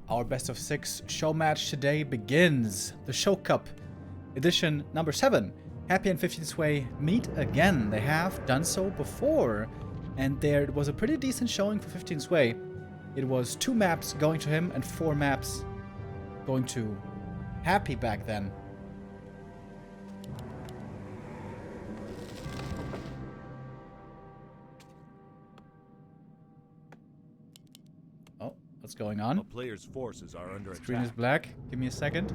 Our best of 6 show match today begins. The Show Cup, edition number 7. Happy and 15 Sway meet again. They have done so before, and there was a pretty decent showing for 15 Sway. It was 2 maps going to him and 4 maps going to Happy back then. What's going on? A player's forces are under Screen attack. is black. Give me a second.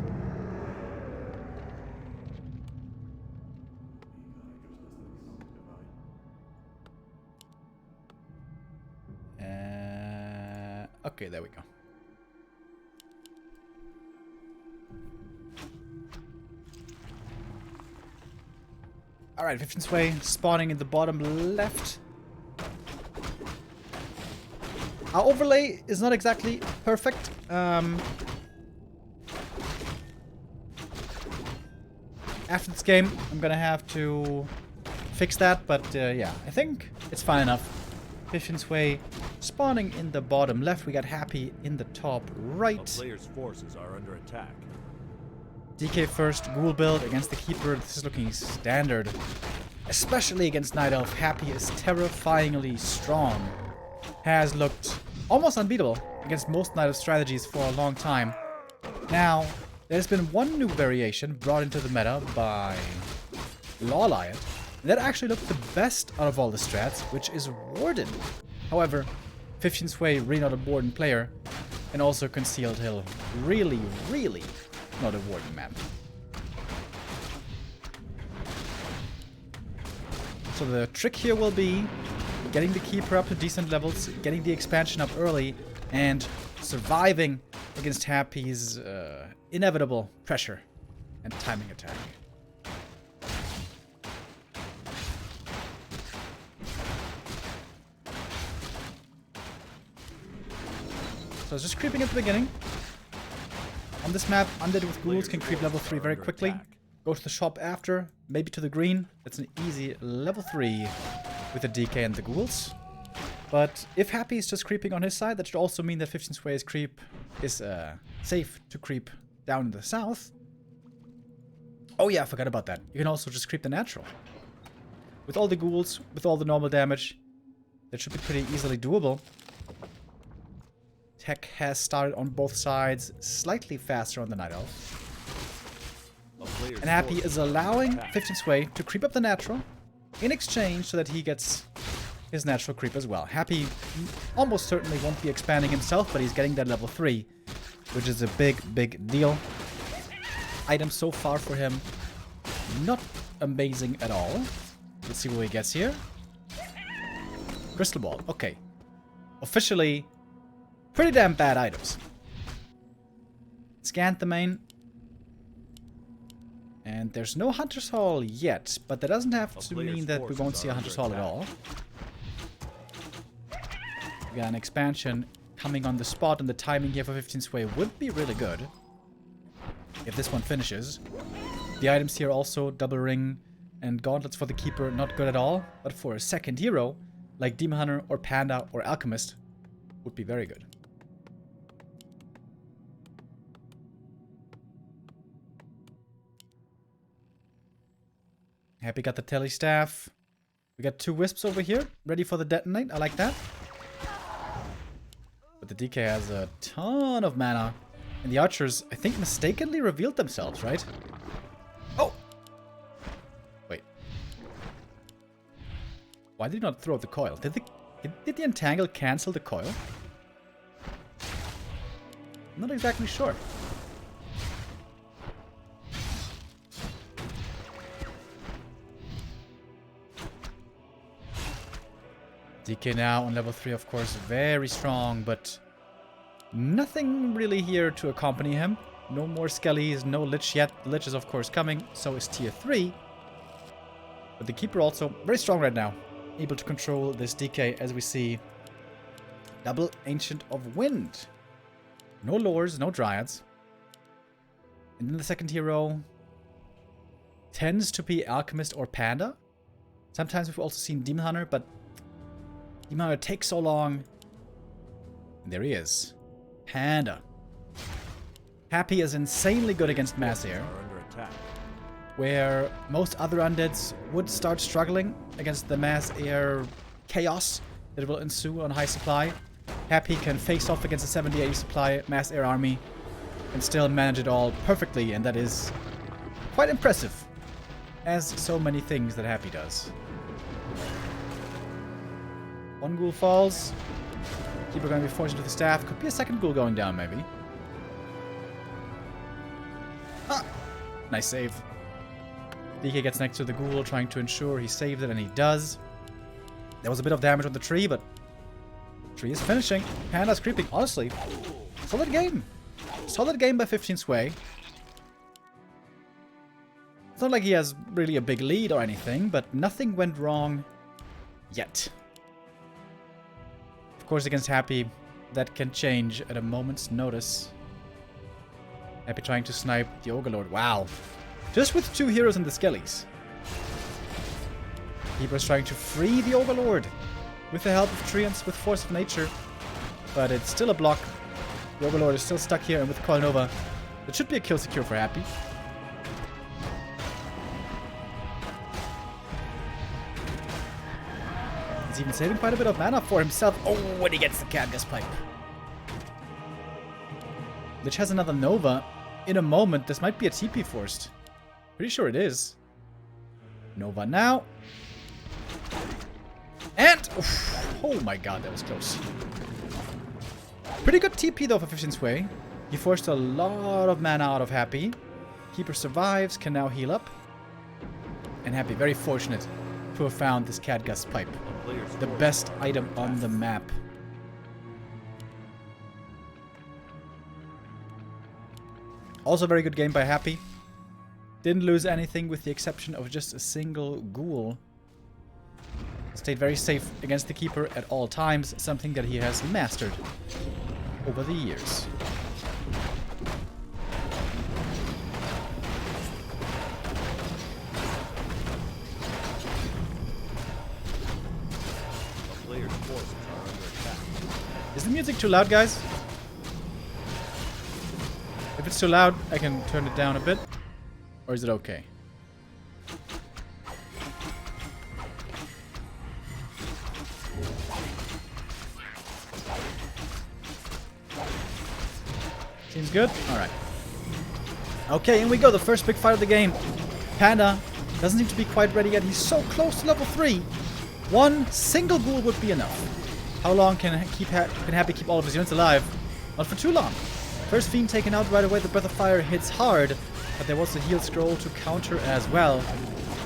Okay, there we go. Alright, 15 Sway spawning in the bottom left. Our overlay is not exactly perfect. After this game, I'm gonna have to fix that, but yeah, I think it's fine enough. 15 Sway spawning in the bottom left. We got Happy in the top right. A player's forces are under attack. DK first, Ghoul build against the Keeper. This is looking standard. Especially against Night Elf. Happy is terrifyingly strong. Has looked almost unbeatable against most Night Elf strategies for a long time. Now, there's been one new variation brought into the meta by Lawlion. That actually looked the best out of all the strats, which is Warden. However, 15 Sway, really not a Warden player, and also Concealed Hill. Really, really not a Warden map. So the trick here will be getting the Keeper up to decent levels, getting the expansion up early, and surviving against Happy's inevitable pressure and timing attack. So it's just creeping at the beginning. On this map, Undead with Ghouls can creep level 3 very quickly. Go to the shop after, maybe to the green. That's an easy level 3 with the DK and the Ghouls. But if Happy is just creeping on his side, that should also mean that 15 Sway's creep is safe to creep down in the south. Oh yeah, I forgot about that. You can also just creep the natural. With all the Ghouls, with all the normal damage, that should be pretty easily doable. Tech has started on both sides, slightly faster on the Night Elf. And Happy is allowing 15 Sway to creep up the natural in exchange so that he gets his natural creep as well. Happy almost certainly won't be expanding himself, but he's getting that level 3, which is a big, big deal. Items so far for him, not amazing at all. Let's see what he gets here. Crystal Ball, okay. Officially, pretty damn bad items. Scanned the main. And there's no Hunter's Hall yet, but that doesn't have to mean that we won't see a Hunter's Hall at all. We got an expansion coming on the spot, and the timing here for 15 Sway would be really good if this one finishes. The items here also, double ring and gauntlets for the Keeper, not good at all, but for a second hero, like Demon Hunter or Panda or Alchemist, would be very good. Happy got the Telly Staff. We got 2 Wisps over here, ready for the detonate. I like that. But the DK has a ton of mana. And the archers, I think, mistakenly revealed themselves, right? Oh! Wait. Why did he not throw out the coil? Did the Entangle cancel the coil? I'm not exactly sure. DK now on level 3, of course, very strong, but nothing really here to accompany him. No more Skellies, no Lich yet. The Lich is, of course, coming, so is tier 3. But the Keeper also very strong right now, able to control this DK, as we see. Double Ancient of Wind. No Lores, no Dryads. And then the second hero tends to be Alchemist or Panda. Sometimes we've also seen Demon Hunter, but Demon Hunter takes so long. And there he is. Panda. Happy is insanely good against mass air, Are under attack. where most other undeads would start struggling against the mass air chaos that will ensue on high supply. Happy can face off against a 70-80 supply mass air army and still manage it all perfectly, and that is quite impressive, as so many things that Happy does. One ghoul falls. Keeper going to be forced into the staff. Could be a second ghoul going down, maybe. Ah! Nice save. DK gets next to the ghoul, trying to ensure he saved it, and he does. There was a bit of damage on the tree, but the tree is finishing. Panda's creeping. Honestly, solid game. Solid game by 15 Sway. It's not like he has really a big lead or anything, but nothing went wrong yet. Of course, against Happy, that can change at a moment's notice. Happy trying to snipe the Overlord. Wow. Just with 2 heroes and the Skellies. Keeper's trying to free the Overlord with the help of Treants with Force of Nature. But it's still a block. The Overlord is still stuck here, and with Coil Nova, it should be a kill secure for Happy. He's even saving quite a bit of mana for himself. Oh, when he gets the Cadgus Pipe. Lich has another Nova. In a moment, this might be a TP forced. Pretty sure it is. Nova now. And... oof, oh my god, that was close. Pretty good TP though for 15 Sway. He forced a lot of mana out of Happy. Keeper survives, can now heal up. And Happy, very fortunate to have found this Cadgus Pipe. The best item on the map. Also very good game by Happy. Didn't lose anything with the exception of just a single ghoul. Stayed very safe against the Keeper at all times, something that he has mastered over the years. Is the music too loud, guys? If it's too loud, I can turn it down a bit. Or is it okay? Seems good? Alright. Okay, in we go. The first big fight of the game. Panda doesn't seem to be quite ready yet. He's so close to level 3. One single ghoul would be enough. How long can Happy keep all of his units alive? Not for too long. First Fiend taken out right away. The Breath of Fire hits hard, but there was a heal scroll to counter as well.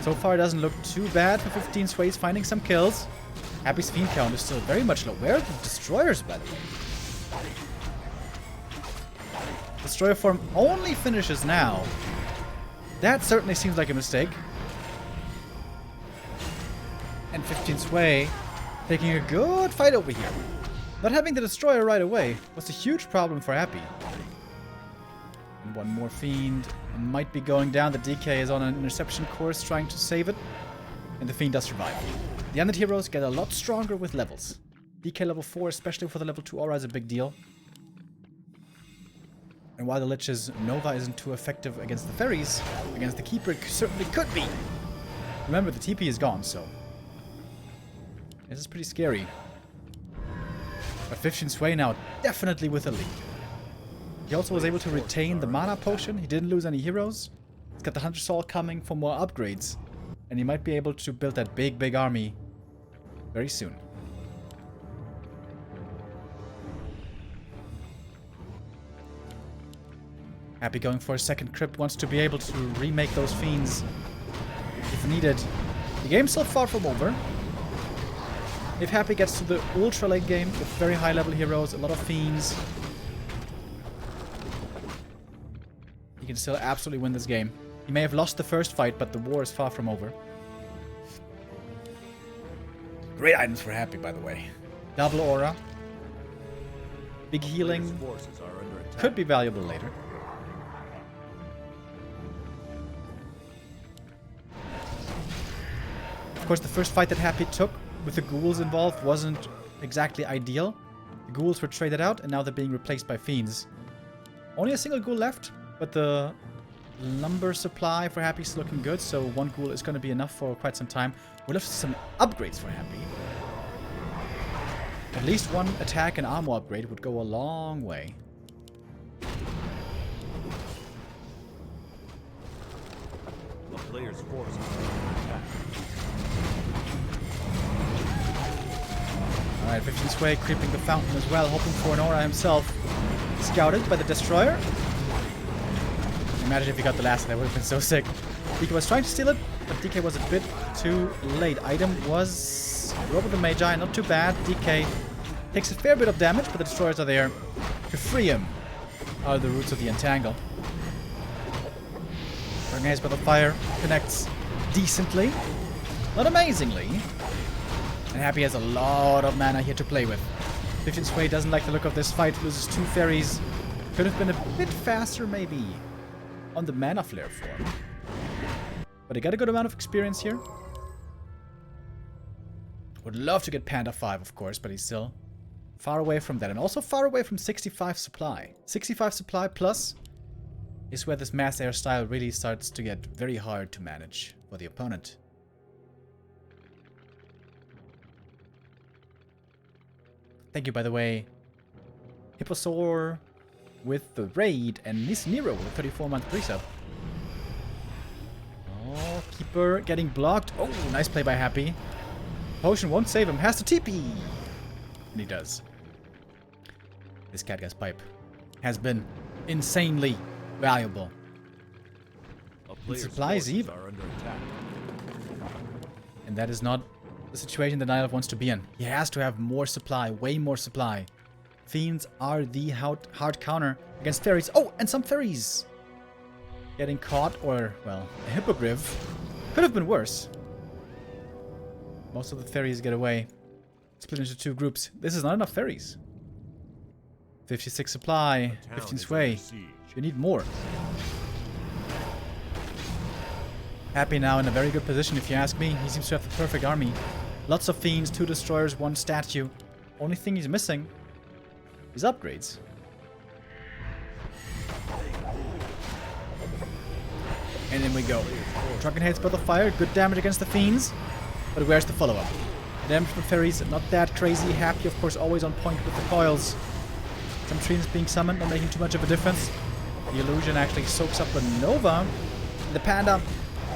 So far, it doesn't look too bad for 15 Sways finding some kills. Happy's Fiend count is still very much low. Where are the Destroyers, by the way? Destroyer form only finishes now. That certainly seems like a mistake. And 15 Sway taking a good fight over here. Not having the Destroyer right away was a huge problem for Happy. And one more Fiend might be going down. The DK is on an interception course trying to save it. And the Fiend does survive. The undead heroes get a lot stronger with levels. DK level 4, especially for the level 2 aura, is a big deal. And while the Lich's Nova isn't too effective against the fairies, against the Keeper it certainly could be. Remember, the TP is gone, so this is pretty scary. But 15 Sway now definitely with a lead. He also was able to retain the mana potion. He didn't lose any heroes. He's got the Hunter Soul coming for more upgrades. And he might be able to build that big army very soon. Happy going for a second crypt, wants to be able to remake those fiends if needed. The game's still far from over. If Happy gets to the ultra late game with very high level heroes, a lot of fiends, he can still absolutely win this game. He may have lost the first fight, but the war is far from over. Great items for Happy, by the way. Double aura. Big healing. Could be valuable later. Of course, the first fight that Happy took with the ghouls involved wasn't exactly ideal. The ghouls were traded out, and now they're being replaced by fiends. Only a single ghoul left, but the lumber supply for Happy is looking good, so one ghoul is going to be enough for quite some time. We'll have some upgrades for Happy. At least one attack and armor upgrade would go a long way. The player's forces are under attack. Alright, 15 Sway creeping the fountain as well, hoping for an aura himself. Scouted by the destroyer. Imagine if he got the last, that would have been so sick. DK was trying to steal it, but DK was a bit too late. Item was Robe of the Magi, not too bad. DK takes a fair bit of damage, but the destroyers are there to free him out of the roots of the entangle. Organized by the fire connects decently, not amazingly. And Happy has a lot of mana here to play with. 15 Sway doesn't like the look of this fight, loses 2 fairies. Could have been a bit faster maybe on the mana flare form. But he got a good amount of experience here. Would love to get Panda 5, of course, but he's still far away from that. And also far away from 65 supply. 65 supply plus is where this mass air style really starts to get very hard to manage for the opponent. Thank you, by the way, Hipposaur with the raid, and Miss Nero with a 34-month pre-sub. Oh, Keeper getting blocked. Oh, nice play by Happy. Potion won't save him. Has to TP. And he does. This Catguy's pipe has been insanely valuable. It supplies even. And that is not the situation that Nihilov wants to be in. He has to have more supply, way more supply. Fiends are the hard counter against fairies. Oh, and some fairies getting caught, or, well, a hippogriff. Could have been worse. Most of the fairies get away. Split into 2 groups. This is not enough fairies. 56 supply, 15 sway. You need more. Happy now in a very good position, if you ask me. He seems to have the perfect army. Lots of fiends, 2 destroyers, 1 statue. Only thing he's missing is upgrades. And in we go. Drunken Heads by the fire, good damage against the fiends. But where's the follow-up? The damage from fairies, not that crazy. Happy, of course, always on point with the coils. Some trees being summoned, not making too much of a difference. The illusion actually soaks up a Nova. The Panda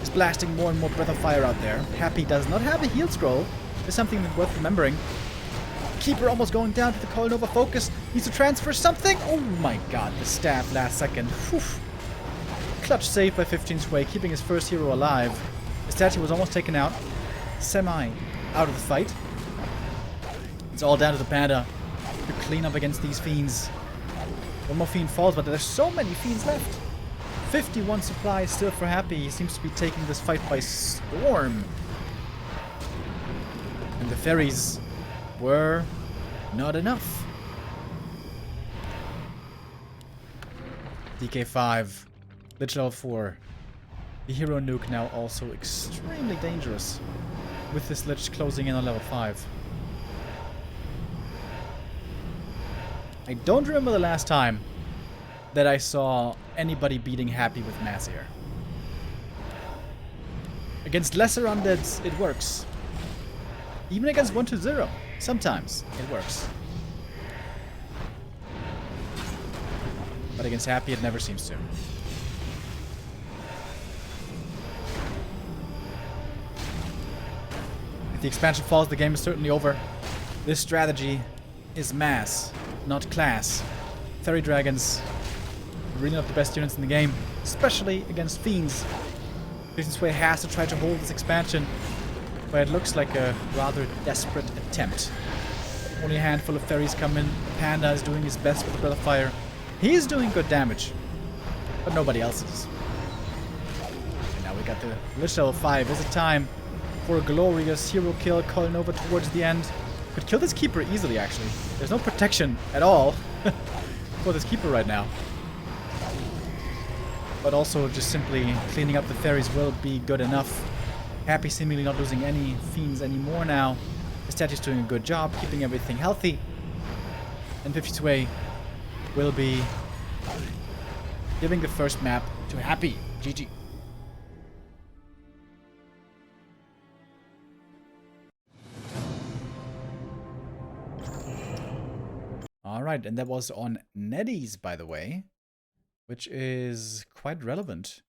is blasting more and more Breath of Fire out there. Happy does not have a heal scroll. There's something that's worth remembering. Keeper almost going down to the Coil Nova focus. Needs to transfer something. Oh my god, the staff last second. Whew. Clutch save by 15 Sway, keeping his first hero alive. The statue was almost taken out. Semi out of the fight. It's all down to the Panda to clean up against these fiends. One more fiend falls, but there's so many fiends left. 51 supply still for Happy. He seems to be taking this fight by storm. And the fairies were not enough. DK5, Lich level 4. The hero nuke now also extremely dangerous with this Lich closing in on level 5. I don't remember the last time that I saw anybody beating Happy with Mass Air. Against lesser undeads, it works. Even against 1-0, sometimes it works. But against Happy, it never seems to. If the expansion falls, the game is certainly over. This strategy is mass, not class. Fairy dragons are really not the best units in the game, especially against fiends. 15 Sway has to try to hold this expansion, but it looks like a rather desperate attempt. Only a handful of fairies come in. Panda is doing his best with the Breath of Fire. He's doing good damage, but nobody else is. And now we got the Lich level 5. Is it time for a glorious hero kill? Coil Nova towards the end. Could kill this Keeper easily, actually. There's no protection at all for this Keeper right now. But also just simply cleaning up the fairies will be good enough. Happy seemingly not losing any fiends anymore now. The statue's doing a good job, keeping everything healthy. And 50 Sway will be giving the first map to Happy. GG. Alright, and that was on Neddy's, by the way, which is quite relevant.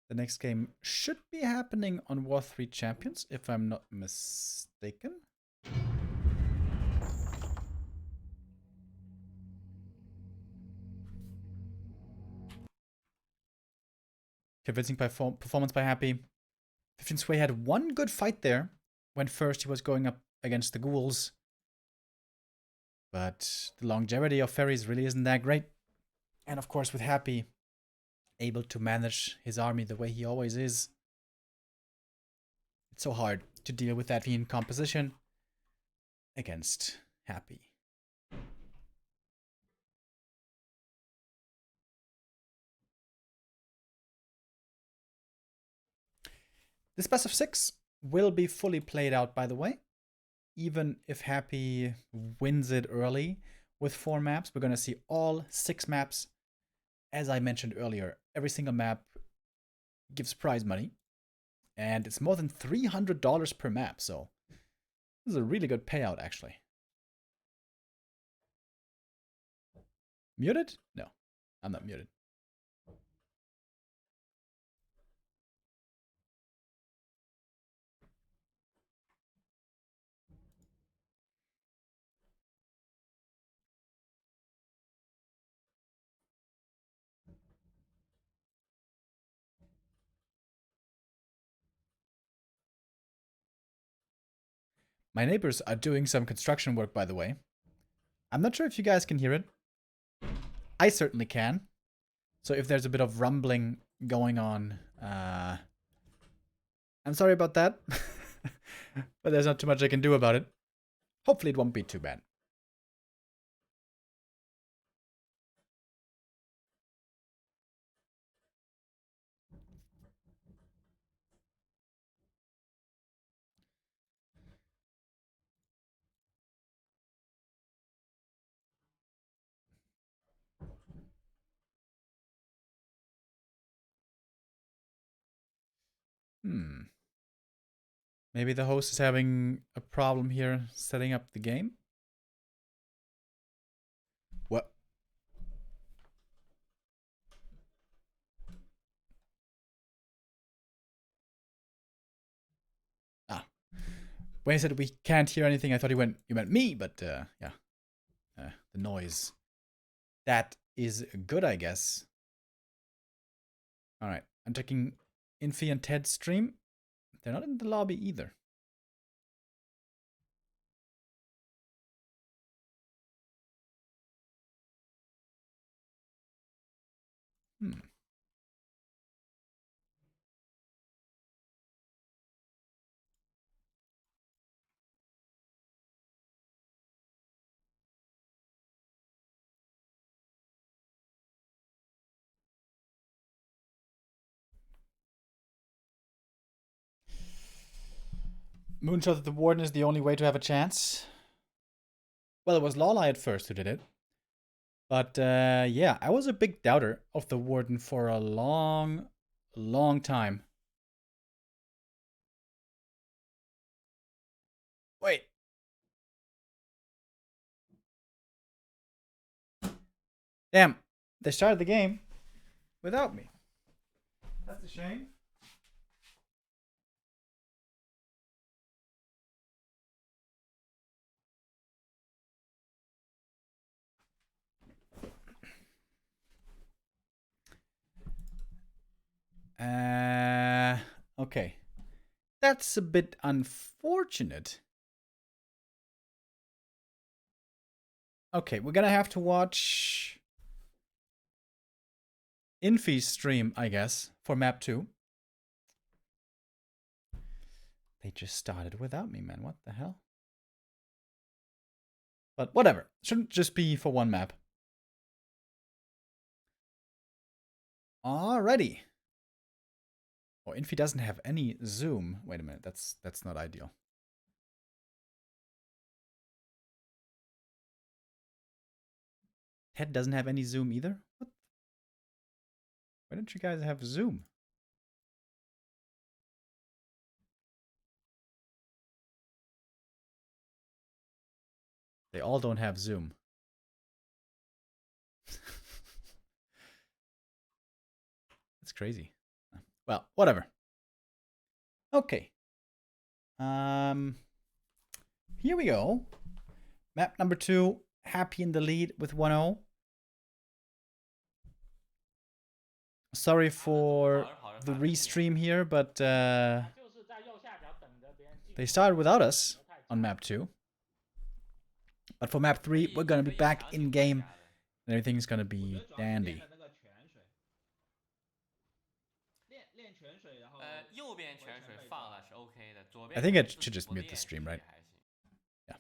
The next game should be happening on War 3 Champions, if I'm not mistaken. Convincing performance by Happy. 15 Sway had one good fight there when first he was going up against the ghouls. But the longevity of Fairies really isn't that great. And of course with Happy, able to manage his army the way he always is. It's so hard to deal with that Fiend composition against Happy. This best of 6 will be fully played out, by the way. Even if Happy wins it early with 4 maps, we're going to see all 6 maps. As I mentioned earlier, every single map gives prize money. And it's more than $300 per map, so this is a really good payout, actually. Muted? No, I'm not muted. My neighbors are doing some construction work, by the way. I'm not sure if you guys can hear it. I certainly can. So if there's a bit of rumbling going on, I'm sorry about that. But there's not too much I can do about it. Hopefully it won't be too bad. Maybe the host is having a problem here setting up the game? What? Ah. When he said we can't hear anything, I thought you meant me, but yeah. The noise. That is good, I guess. Alright, I'm checking Infi and Ted's stream. They're not in the lobby either. Moonshot at the Warden is the only way to have a chance. Well, it was Lawley at first who did it. But yeah, I was a big doubter of the Warden for a long time. Wait. Damn, they started the game without me. That's a shame. Okay. That's a bit unfortunate. Okay, we're gonna have to watch Infi's stream, I guess, for map 2. They just started without me, man. What the hell? But whatever. Shouldn't just be for one map. Alrighty. Oh, Infi doesn't have any zoom. Wait a minute, that's not ideal. Head doesn't have any zoom either? What? Why don't you guys have zoom? They all don't have zoom. That's crazy. Well, whatever. Okay. Here we go. Map number 2. Happy in the lead with 1-0. Sorry for the restream here, but they started without us on map 2. But for map 3, we're gonna be back in game, and everything's gonna be dandy. I think I should just mute the stream, right? Yeah.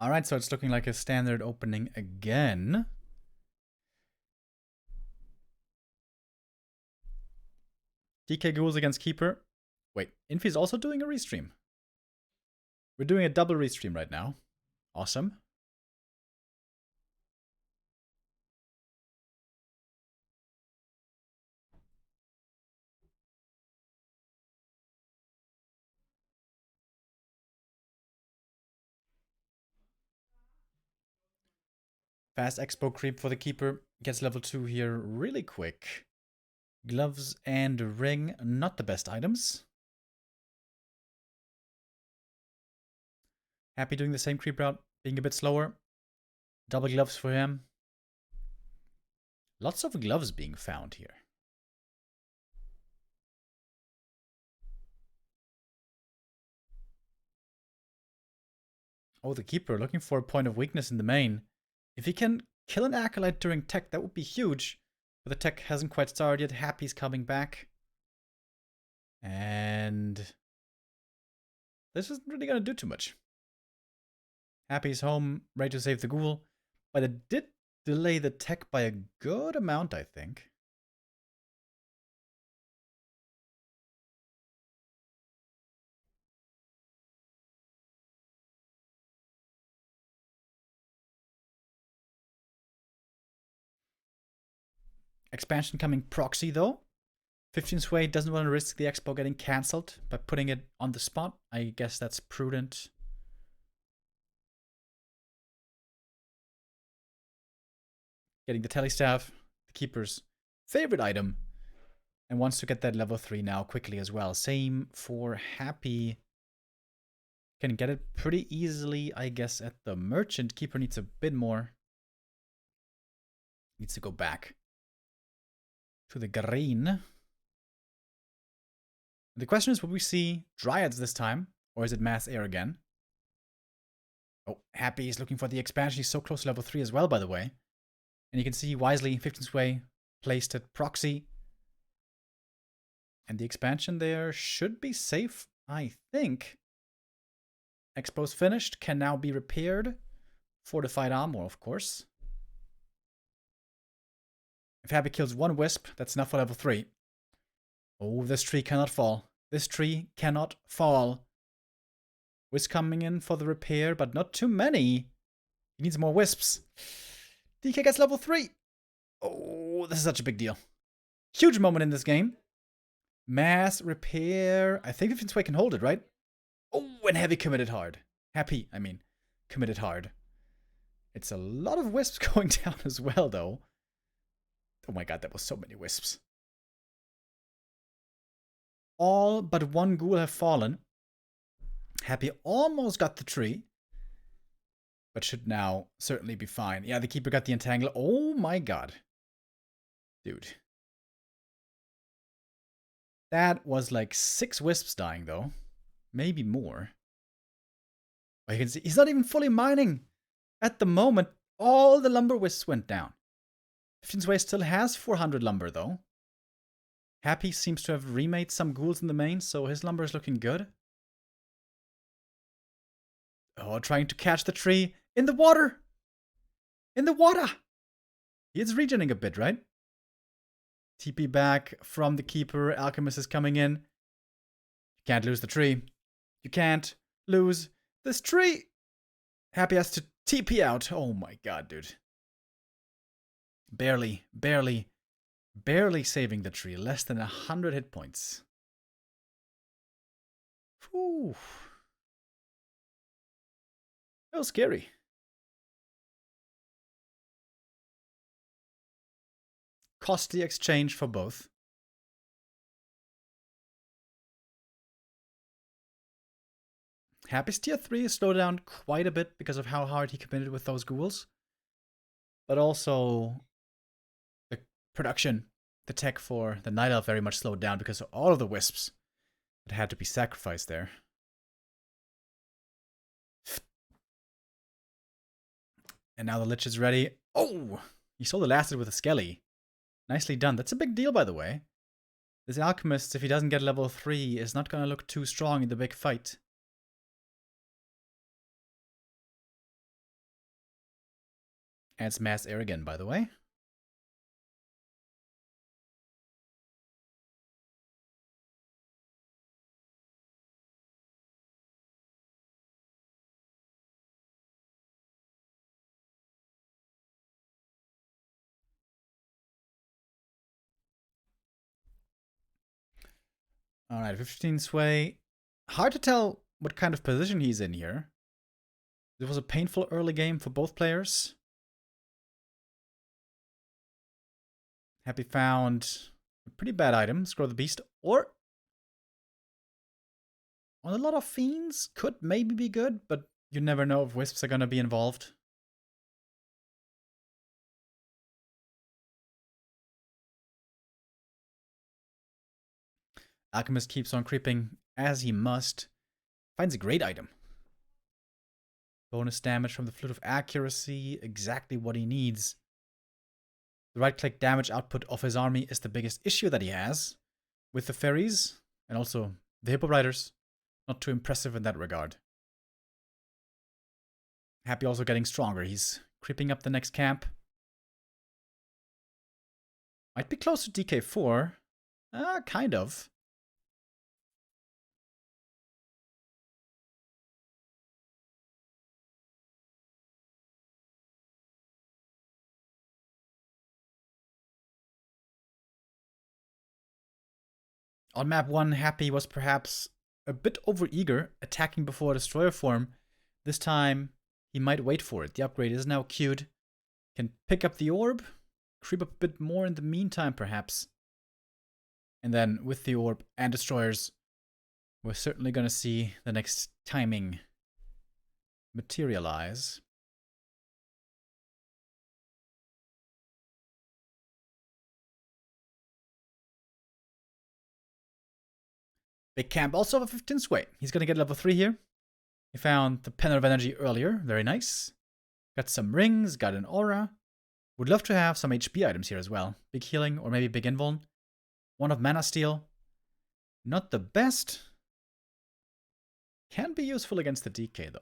Alright, so it's looking like a standard opening again. DK Ghouls against Keeper. Wait, Infi's also doing a restream. We're doing a double restream right now. Awesome. Fast expo creep for the Keeper. Gets level 2 here really quick. Gloves and ring, not the best items. Happy doing the same creep route, being a bit slower. Double gloves for him. Lots of gloves being found here. Oh, the Keeper looking for a point of weakness in the main. If he can kill an Acolyte during tech, that would be huge. But the tech hasn't quite started yet. Happy's coming back. And this isn't really going to do too much. Happy's home, ready to save the ghoul. But it did delay the tech by a good amount, I think. Expansion coming proxy though. 15 Sway doesn't want to risk the expo getting cancelled by putting it on the spot. I guess that's prudent. Getting the telestaff, the Keeper's favorite item. And wants to get that level 3 now quickly as well. Same for Happy. Can get it pretty easily, I guess, at the Merchant. Keeper needs a bit more. Needs to go back to the green. The question is, will we see Dryads this time? Or is it Mass Air again? Oh, Happy is looking for the expansion. He's so close to level 3 as well, by the way. And you can see wisely 15 Sway placed at proxy. And the expansion there should be safe, I think. Expo's finished, can now be repaired. Fortified armor, of course. If Happy kills one Wisp, that's enough for level 3. Oh, this tree cannot fall. This tree cannot fall. Wisp coming in for the repair, but not too many. He needs more Wisps. DK gets level 3. Oh, this is such a big deal. Huge moment in this game. Mass repair. I think 15 Sway can hold it, right? Oh, and Heavy committed hard. Happy, I mean, committed hard. It's a lot of Wisps going down as well, though. Oh my god, that was so many Wisps. All but one ghoul have fallen. Happy almost got the tree. But should now certainly be fine. Yeah, the Keeper got the Entangler. Oh my god. Dude. That was like 6 Wisps dying, though. Maybe more. But you can see, he's not even fully mining. At the moment, all the lumber Wisps went down. 15 Sway still has 400 lumber, though. Happy seems to have remade some ghouls in the main, so his lumber is looking good. Oh, trying to catch the tree. In the water! In the water! He is regening a bit, right? TP back from the Keeper. Alchemist is coming in. You can't lose the tree. You can't lose this tree. Happy has to TP out. Oh my god, dude. Barely saving the tree. Less than 100 hit points. Whew. That was scary. Costly exchange for both. Happy's tier 3 slowed down quite a bit because of how hard he committed with those ghouls. But also, the production, the tech for the Night Elf very much slowed down because of all of the wisps that had to be sacrificed there. And now the Lich is ready. Oh! He stole the last hit with a Skelly. Nicely done. That's a big deal, by the way. This Alchemist, if he doesn't get level 3, is not going to look too strong in the big fight. Adds mass air again, by the way. Alright, 15 sway. Hard to tell what kind of position he's in here. It was a painful early game for both players. Happy found a pretty bad item, Scroll the Beast, or on a lot of fiends could maybe be good, but you never know if wisps are gonna be involved. Alchemist keeps on creeping as he must. Finds a great item. Bonus damage from the Flute of Accuracy, exactly what he needs. The right-click damage output of his army is the biggest issue that he has with the fairies and also the Hippo Riders. Not too impressive in that regard. Happy also getting stronger. He's creeping up the next camp. Might be close to DK4. Kind of. On map 1, Happy was perhaps a bit overeager, attacking before Destroyer form. This time, he might wait for it. The upgrade is now queued. Can pick up the orb, creep up a bit more in the meantime, perhaps. And then, with the orb and Destroyers, we're certainly going to see the next timing materialize. Big camp also have a 15 sway. He's going to get level 3 here. He found the Pen of Energy earlier. Very nice. Got some rings, got an aura. Would love to have some HP items here as well. Big healing or maybe big invuln. One of Mana Steal. Not the best. Can be useful against the DK though.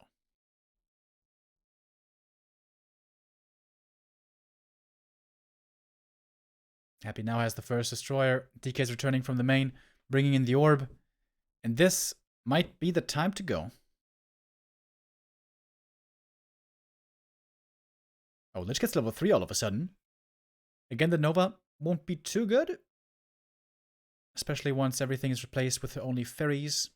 Happy now has the first Destroyer. DK is returning from the main, bringing in the orb. And this might be the time to go. Oh, Lich gets level 3 all of a sudden. Again, the Nova won't be too good. Especially once everything is replaced with only fairies.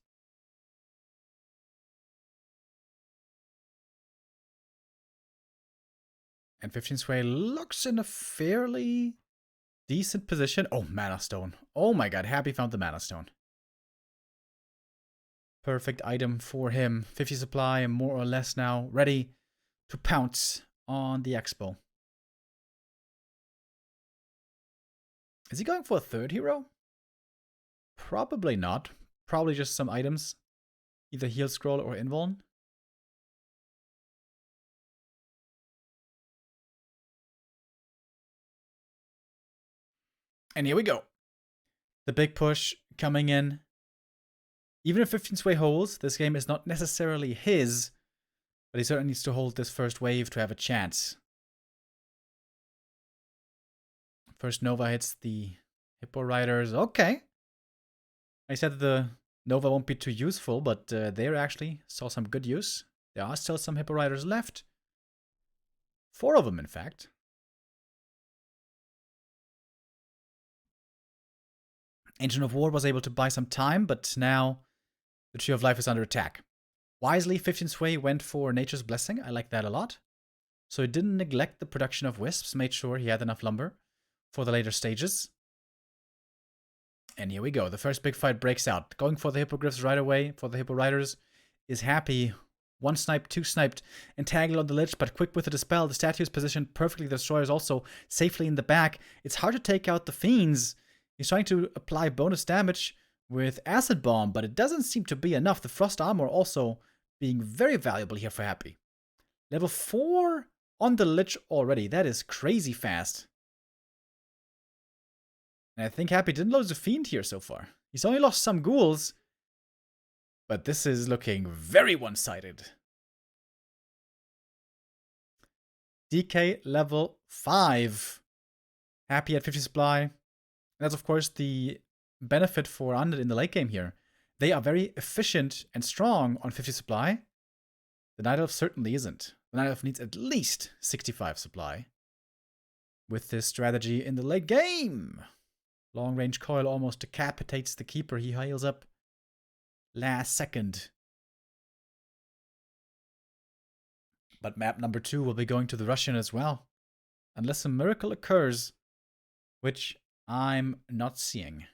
And 15 Sway looks in a fairly decent position. Oh, Mana Stone. Oh my god, Happy found the Mana Stone. Perfect item for him. 50 supply and more or less now ready to pounce on the Expo. Is he going for a third hero? Probably not. Probably just some items. Either Heal Scroll or Invuln. And here we go. The big push coming in. Even if 15 Sway holds, this game is not necessarily his, but he certainly needs to hold this first wave to have a chance. First Nova hits the Hippo Riders. Okay. I said the Nova won't be too useful, but there actually saw some good use. There are still some Hippo Riders left. 4 of them, in fact. Ancient of War was able to buy some time, but now the Tree of Life is under attack. Wisely, 15 Sway went for Nature's Blessing. I like that a lot. So he didn't neglect the production of wisps, made sure he had enough lumber for the later stages. And here we go. The first big fight breaks out. Going for the Hippogriffs right away, for the Hippo Riders, is Happy. 1 sniped, 2 sniped, entangled on the lich, but quick with the dispel. The statue is positioned perfectly. The destroyer is also safely in the back. It's hard to take out the fiends. He's trying to apply bonus damage with Acid Bomb, but it doesn't seem to be enough. The Frost Armor also being very valuable here for Happy. Level 4 on the lich already. That is crazy fast. And I think Happy didn't lose a fiend here so far. He's only lost some ghouls. But this is looking very one-sided. DK level 5. Happy at 50 supply. And that's of course the benefit for Undead in the late game here. They are very efficient and strong on 50 supply. The Night Elf certainly isn't. The Night Elf needs at least 65 supply. With this strategy in the late game. Long range coil almost decapitates the keeper. He heals up last second. But map number 2 will be going to the Russian as well. Unless a miracle occurs. Which I'm not seeing.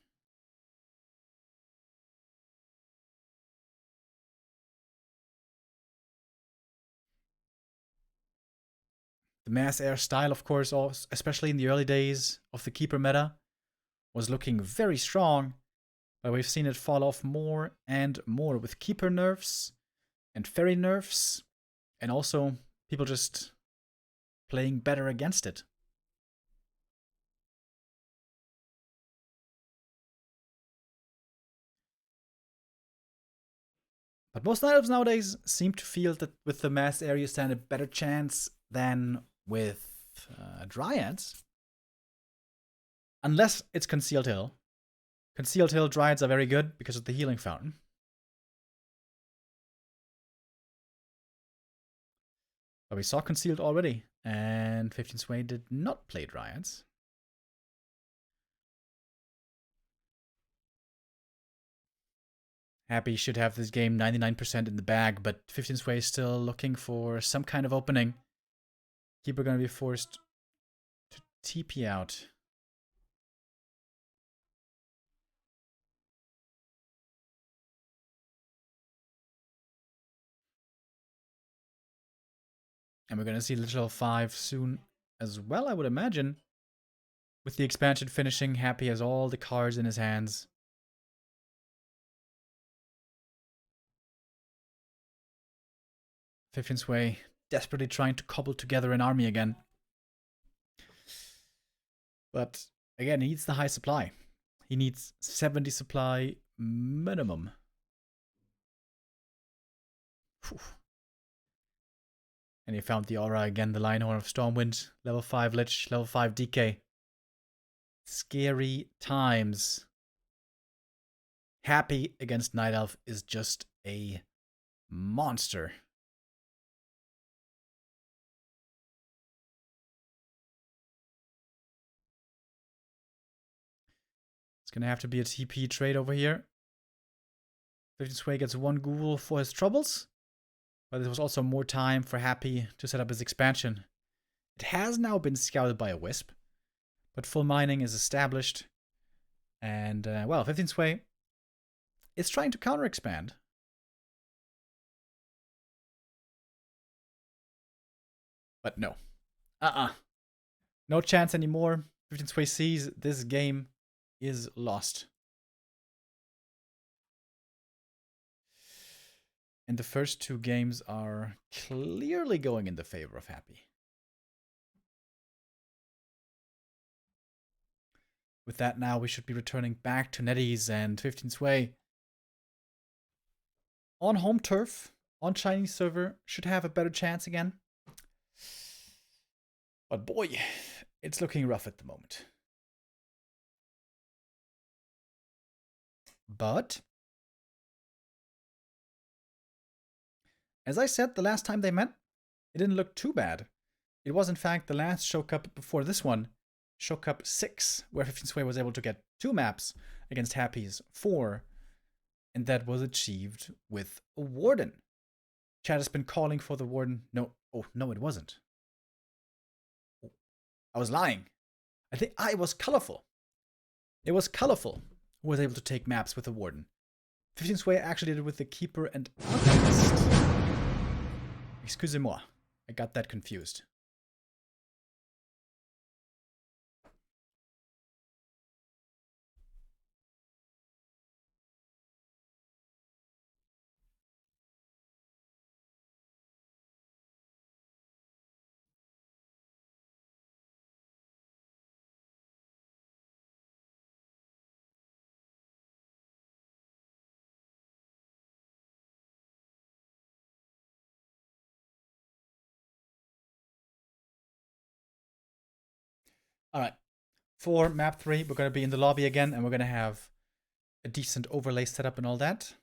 The mass air style, of course, especially in the early days of the Keeper meta, was looking very strong. But we've seen it fall off more and more with Keeper nerfs and Fairy nerfs. And also people just playing better against it. But most Night Elves nowadays seem to feel that with the mass area you stand a better chance than with Dryads. Unless it's Concealed Hill. Concealed Hill Dryads are very good because of the healing fountain. But we saw Concealed already, and 15 Sway did not play Dryads. Happy should have this game 99% in the bag, but 15 Sway is still looking for some kind of opening. Keeper gonna be forced to TP out. And we're going to see Level 5 soon as well, I would imagine. With the expansion finishing, Happy has all the cards in his hands. Fifth Way desperately trying to cobble together an army again. But again, he needs the high supply. He needs 70 supply minimum. Whew. And he found the aura again, the Lionhorn of Stormwind, level 5 Lich, level 5 DK. Scary times. Happy against Night Elf is just a monster. It's gonna have to be a TP trade over here. 15 Sway gets 1 ghoul for his troubles. But there was also more time for Happy to set up his expansion. It has now been scouted by a Wisp. But full mining is established. And, well, 15 Sway is trying to counter-expand. But no. No chance anymore. 15 Sway sees this game is lost. And the first 2 games are clearly going in the favor of Happy. With that now, we should be returning back to NetEase and 15 Sway. On home turf, on Chinese server, should have a better chance again. But boy, it's looking rough at the moment. But as I said the last time they met, it didn't look too bad. It was in fact the last Show Cup before this one, Show Cup 6, where 15 Sway was able to get 2 maps against Happy's 4, and that was achieved with a Warden. Chad has been calling for the Warden. No, oh, no, it wasn't. Oh, I was lying. I think it was Colorful. It was Colorful who was able to take maps with the Warden. 15 Sway actually did it with the Keeper and Alchemist. Excusez-moi, I got that confused. Alright, for map 3, we're going to be in the lobby again, and we're going to have a decent overlay setup and all that.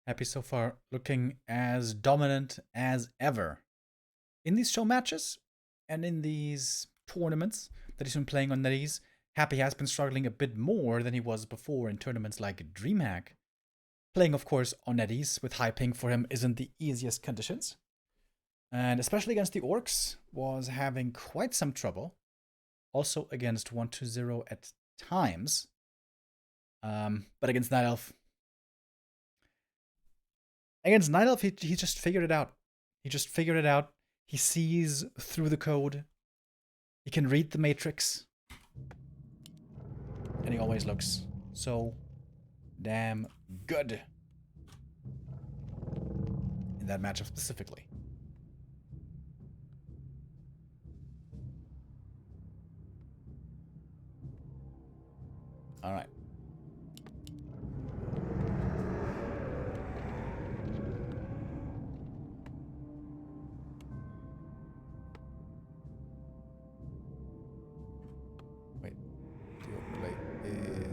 Happy so far, looking as dominant as ever in these show matches and in these tournaments that he's been playing on NetEase. Happy has been struggling a bit more than he was before in tournaments like DreamHack. Playing, of course, on NetEase with high ping for him isn't the easiest conditions. And especially against the Orcs, was having quite some trouble. Also against 1-2-0 at times. But against Night Elf, he just figured it out. He just figured it out. He sees through the code. He can read the matrix. And he always looks so damn good. In that matchup specifically. Alright. Wait. The overlay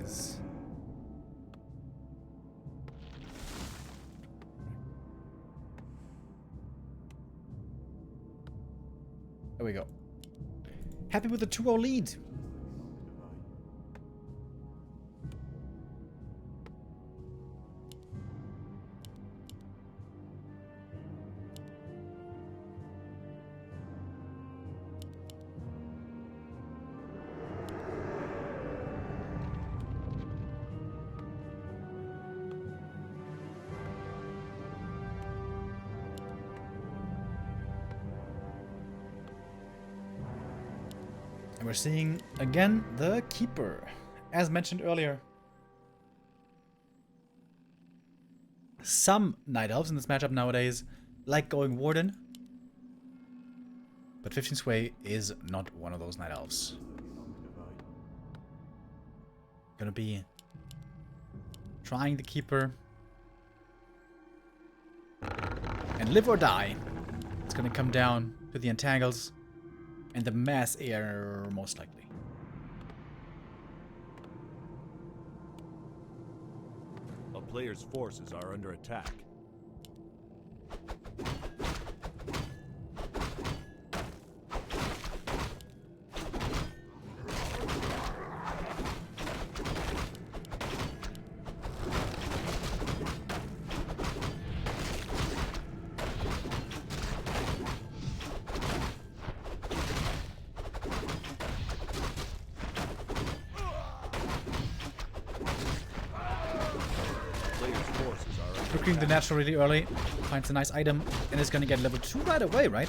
is... There we go. Happy with the 2-0 lead. And we're seeing, again, the Keeper. As mentioned earlier, some Night Elves in this matchup nowadays like going Warden. But 15 Sway is not one of those Night Elves. Gonna be trying the Keeper. And live or die. It's gonna come down to the Entangles. And the mass air, most likely. A player's forces are under attack. Looking the natural really early, finds a nice item, and is gonna get level 2 right away, right?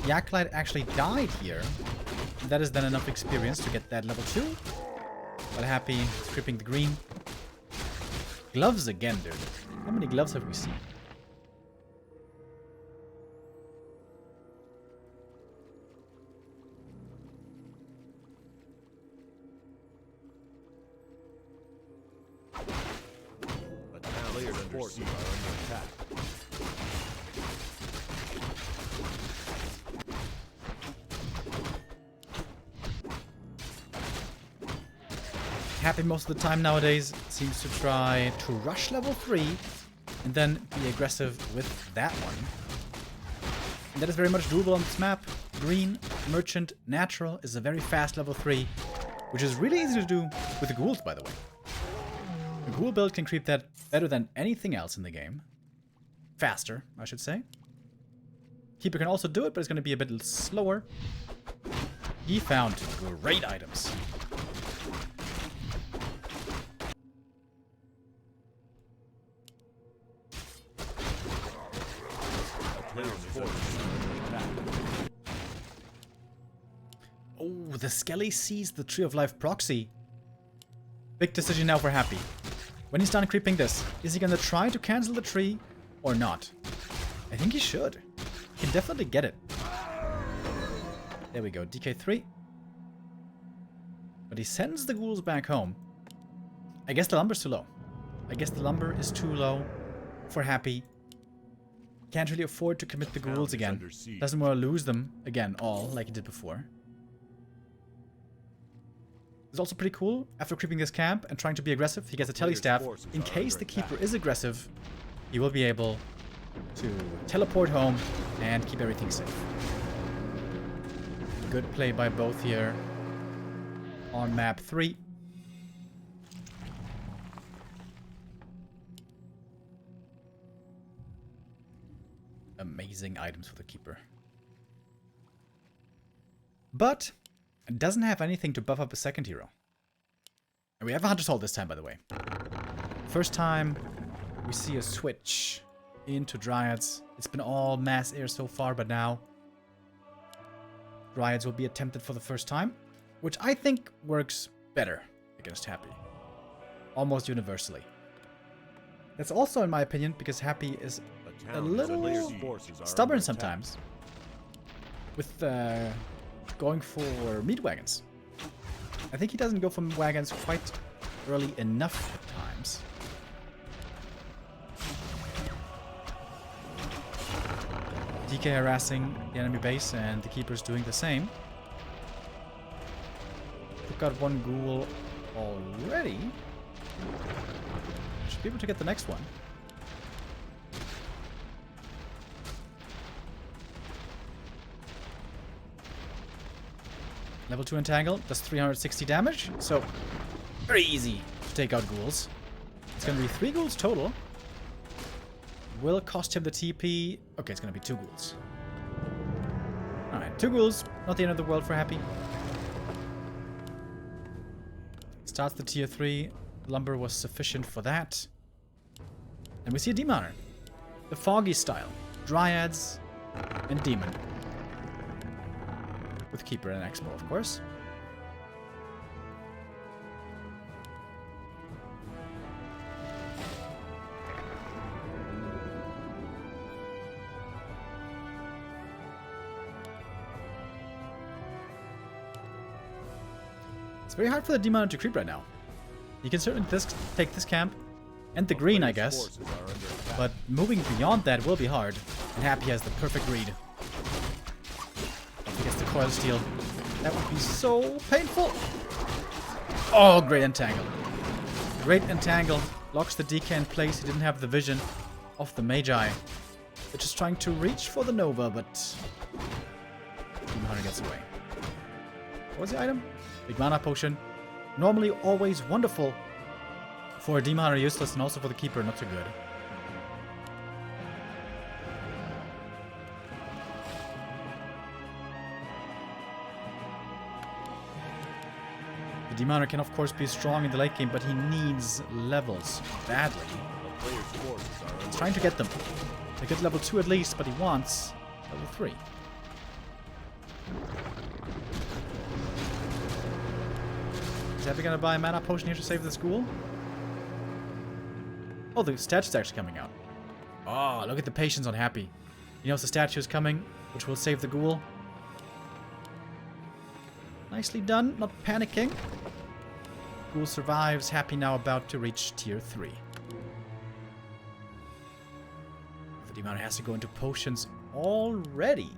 The Acolyte actually died here. That is then enough experience to get that level 2. But Happy stripping the green. Gloves again, dude. How many gloves have we seen? forces are under attack. Happy most of the time nowadays seems to try to rush level 3 and then be aggressive with that one. And that is very much doable on this map. Green, Merchant, Natural is a very fast level 3, which is really easy to do with the ghouls, by the way. The ghoul build can creep that better than anything else in the game. Faster, I should say. Keeper can also do it, but it's going to be a bit slower. He found great items. Oh, the Skelly sees the Tree of Life proxy. Big decision now for Happy. When he's done creeping this, is he gonna try to cancel the tree or not? I think he should. He can definitely get it. There we go, DK3. But he sends the ghouls back home. I guess the lumber's too low. I guess the lumber is too low for Happy. Can't really afford to commit the ghouls again. Doesn't want to lose them again, all like he did before. It's also pretty cool. After creeping this camp and trying to be aggressive, he gets a telestaff. In case the keeper is aggressive, he will be able to teleport home and keep everything safe. Good play by both here on map 3. Amazing items for the keeper. But it doesn't have anything to buff up a second hero. And we have a Hunter's Hold this time, by the way. First time we see a switch into Dryads. It's been all mass air so far, but now Dryads will be attempted for the first time, which I think works better against Happy. Almost universally. That's also, in my opinion, because Happy is a little stubborn sometimes with going for meat wagons. I think he doesn't go for wagons quite early enough at times. DK harassing the enemy base and the keeper's doing the same. We've got one ghoul already. Should be able to get the next one. Level 2 Entangle does 360 damage, so very easy to take out ghouls. It's going to be 3 ghouls total. Will cost him the TP. Okay, it's going to be 2 ghouls. Alright, 2 ghouls. Not the end of the world for Happy. Starts the tier 3. Lumber was sufficient for that. And we see a Demon Hunter. The Foggy style. Dryads and Demon. With Keeper and Expo, of course. It's very hard for the Demon to creep right now. You can certainly take this camp and the green, I guess. But moving beyond that will be hard. And Happy has the perfect read. Against the coil steel. That would be so painful. Oh, great entangle. Great entangle. Locks the DK in place. He didn't have the vision of the Magi. They're just trying to reach for the Nova, but Demon Hunter gets away. What was the item? Big mana potion. Normally always wonderful. For a Demon Hunter, useless, and also for the Keeper, not so good. The Demon Hunter can of course be strong in the late game, but he needs levels badly. He's trying to get them. They get level 2 at least, but he wants level 3. Is Happy gonna buy a mana potion here to save the school? Oh, the statue's actually coming out. Oh, look at the patience on Happy. He knows the statue is coming, which will save the ghoul. Nicely done, not panicking. Ghoul survives. Happy now about to reach tier 3. Demon Hunter has to go into potions already.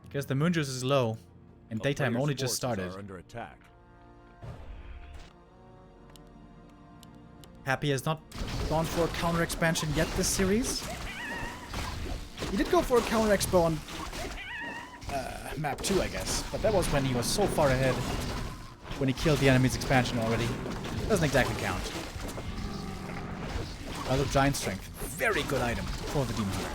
Because the moon juice is low. And daytime only just started. Under attack. Happy has not gone for a counter expansion yet this series. He did go for a counter expo on map 2, I guess. But that was when he was so far ahead. When he killed the enemy's expansion already. Doesn't exactly count. Other giant strength. Very good item for the Demon Hunter.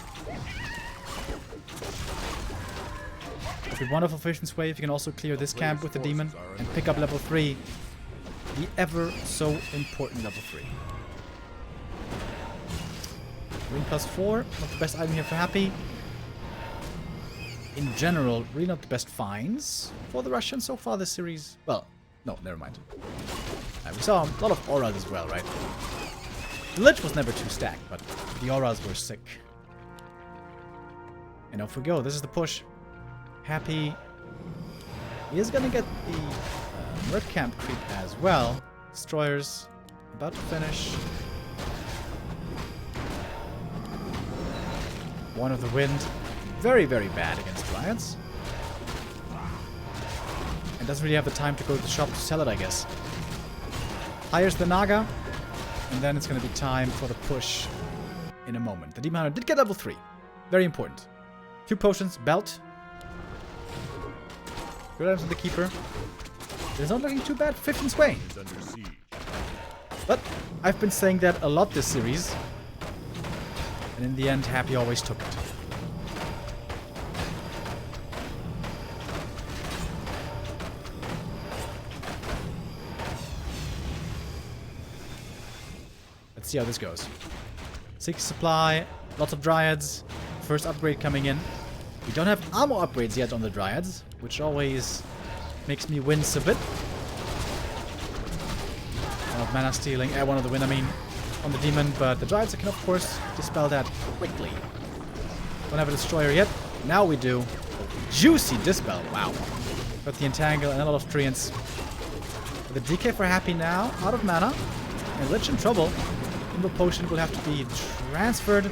With a wonderful Vision Wave, you can also clear this camp with the demon and pick up level 3. The ever so important level 3. Green +4, not the best item here for Happy. In general, really not the best finds for the Russians so far this series. Well, no, never mind. We saw a lot of auras as well, right? The Lich was never too stacked, but the auras were sick. And off we go, this is the push. Happy. He is gonna get the Merc Camp creep as well. Destroyers about to finish. One of the Wind. Very, very bad against Dryads. And doesn't really have the time to go to the shop to sell it, I guess. Hires the Naga. And then it's gonna be time for the push in a moment. The Demon Hunter did get level 3. Very important. 2 potions, belt. Good items on the Keeper. It's not looking too bad for 15 sway. But I've been saying that a lot this series. And in the end, Happy always took it. Let's see how this goes. 6 supply, lots of Dryads. First upgrade coming in. We don't have armor upgrades yet on the Dryads, which always makes me wince a bit. One of mana stealing, one of the win, I mean, on the demon, but the Dryads can of course dispel that quickly. Don't have a destroyer yet. Now we do. Juicy dispel, wow. Got the entangle and a lot of treants. The DK for Happy now, out of mana, and Lich in trouble. Invo Potion will have to be transferred.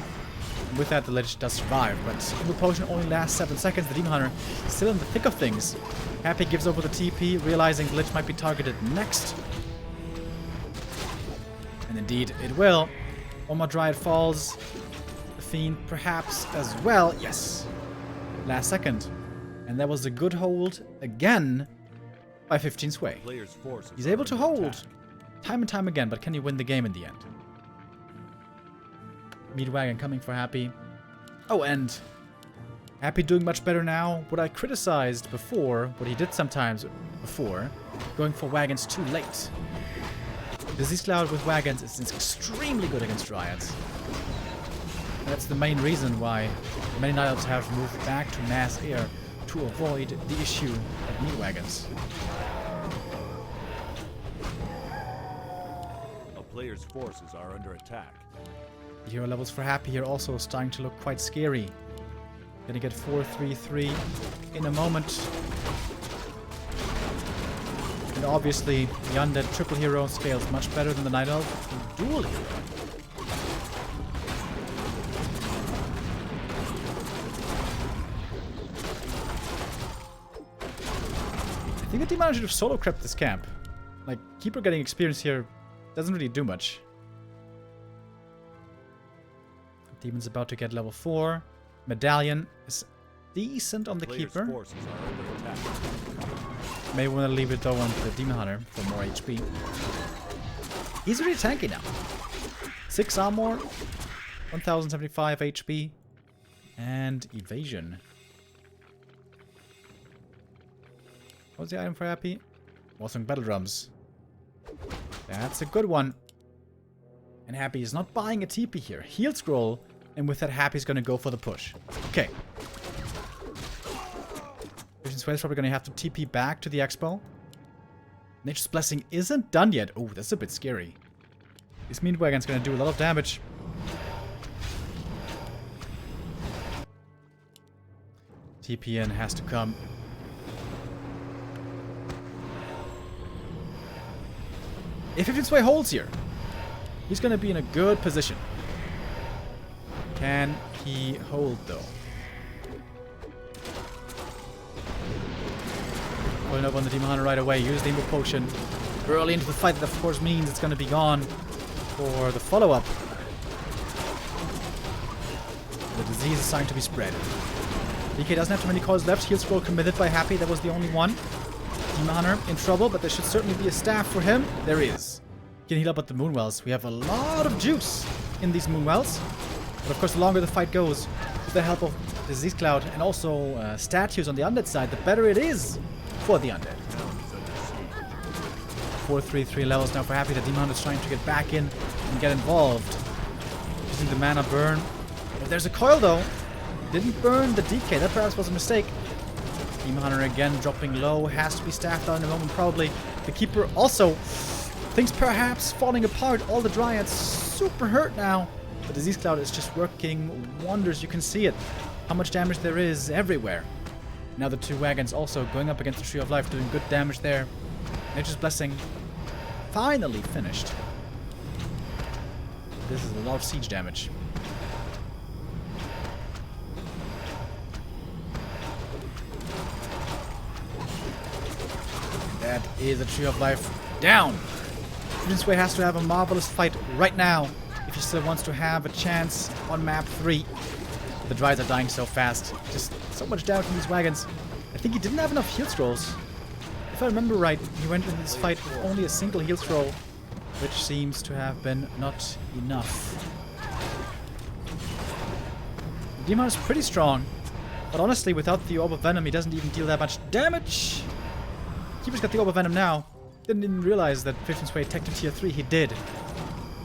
With that, the Lich does survive, but Invo Potion only lasts 7 seconds. The Demon Hunter is still in the thick of things. Happy gives over the TP, realizing the Lich might be targeted next. And indeed, it will. One more Dryad falls. The Fiend perhaps as well. Yes. Last second. And that was a good hold again by 15 sway. He's able to hold time and time again, but can he win the game in the end? Meatwagon coming for Happy. Oh, and Happy doing much better now. What I criticized before, what he did sometimes before, going for wagons too late. Disease Cloud with wagons is extremely good against Dryads. That's the main reason why many Night Elves have moved back to Mass Air to avoid the issue of meat wagons. A player's forces are under attack. The hero levels for Happy here also starting to look quite scary. Gonna get 4-3-3 in a moment. And obviously, the Undead Triple Hero scales much better than the Night Elf Dual Hero. I think the Demon Hunter should have solo crept this camp. Like, Keeper getting experience here doesn't really do much. Demon's about to get level 4. Medallion is decent on the Keeper. May want to leave it though on the Demon Hunter for more HP. He's really tanky now. 6 armor, 1075 HP, and evasion. What's the item for Happy? Warsong Battle Drums. That's a good one. And Happy is not buying a TP here. Heal Scroll. And with that, Happy's gonna go for the push. Okay. Vision Sway is probably gonna have to TP back to the Expo. Nature's Blessing isn't done yet. Oh, that's a bit scary. This Meat Wagon's gonna do a lot of damage. TP in has to come. If Vision Sway holds here, he's gonna be in a good position. Can he hold, though? Pulling up on the Demon Hunter right away. Use the Emo Potion. Early into the fight, that of course means it's going to be gone for the follow-up. The disease is starting to be spread. DK doesn't have too many calls left. Heal scroll committed by Happy. That was the only one. Demon Hunter in trouble, but there should certainly be a staff for him. There is. He can heal up at the Moonwells. We have a lot of juice in these Moonwells. But of course, the longer the fight goes, with the help of Disease Cloud and also statues on the undead side, the better it is for the undead. 4-3-3 levels now for Happy. The Demon Hunter is trying to get back in and get involved. Using the mana burn. But there's a coil though. Didn't burn the DK. That perhaps was a mistake. Demon Hunter again dropping low. Has to be staffed out in a moment probably. The Keeper also. Things perhaps falling apart. All the Dryads super hurt now. The Disease Cloud is just working wonders. You can see it. How much damage there is everywhere. Now the two wagons also going up against the Tree of Life. Doing good damage there. Nature's Blessing finally finished. This is a lot of siege damage. That is a Tree of Life down. This way has to have a marvelous fight right now if he still wants to have a chance on map 3. The Dryads are dying so fast. Just so much damage from these wagons. I think he didn't have enough heal scrolls. If I remember right, he went into this fight with only a single heal scroll, which seems to have been not enough. The Demon is pretty strong, but honestly, without the Orb of Venom, he doesn't even deal that much damage. Keeper's got the Orb of Venom now. Didn't even realize that 15 Sway teched to tier 3. He did,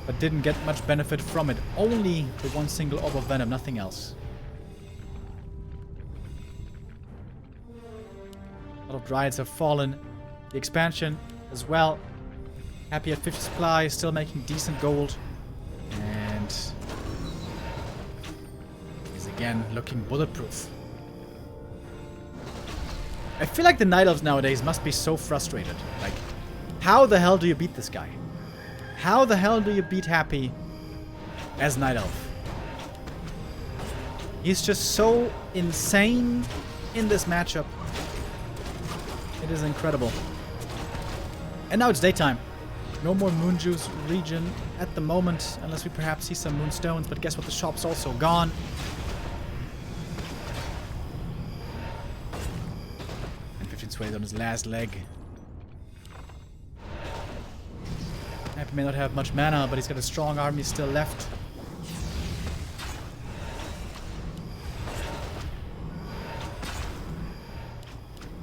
but didn't get much benefit from it. Only the one single Orb of Venom, nothing else. A lot of Dryads have fallen. The expansion as well. Happy at 50 supply, still making decent gold. And is again looking bulletproof. I feel like the Night Elves nowadays must be so frustrated. Like, how the hell do you beat this guy? How the hell do you beat Happy as Night Elf? He's just so insane in this matchup. It is incredible. And now it's daytime. No more Moon Juice region at the moment, unless we perhaps see some Moonstones, but guess what? The shop's also gone. And 15 Sway's on his last leg. Happy may not have much mana, but he's got a strong army still left.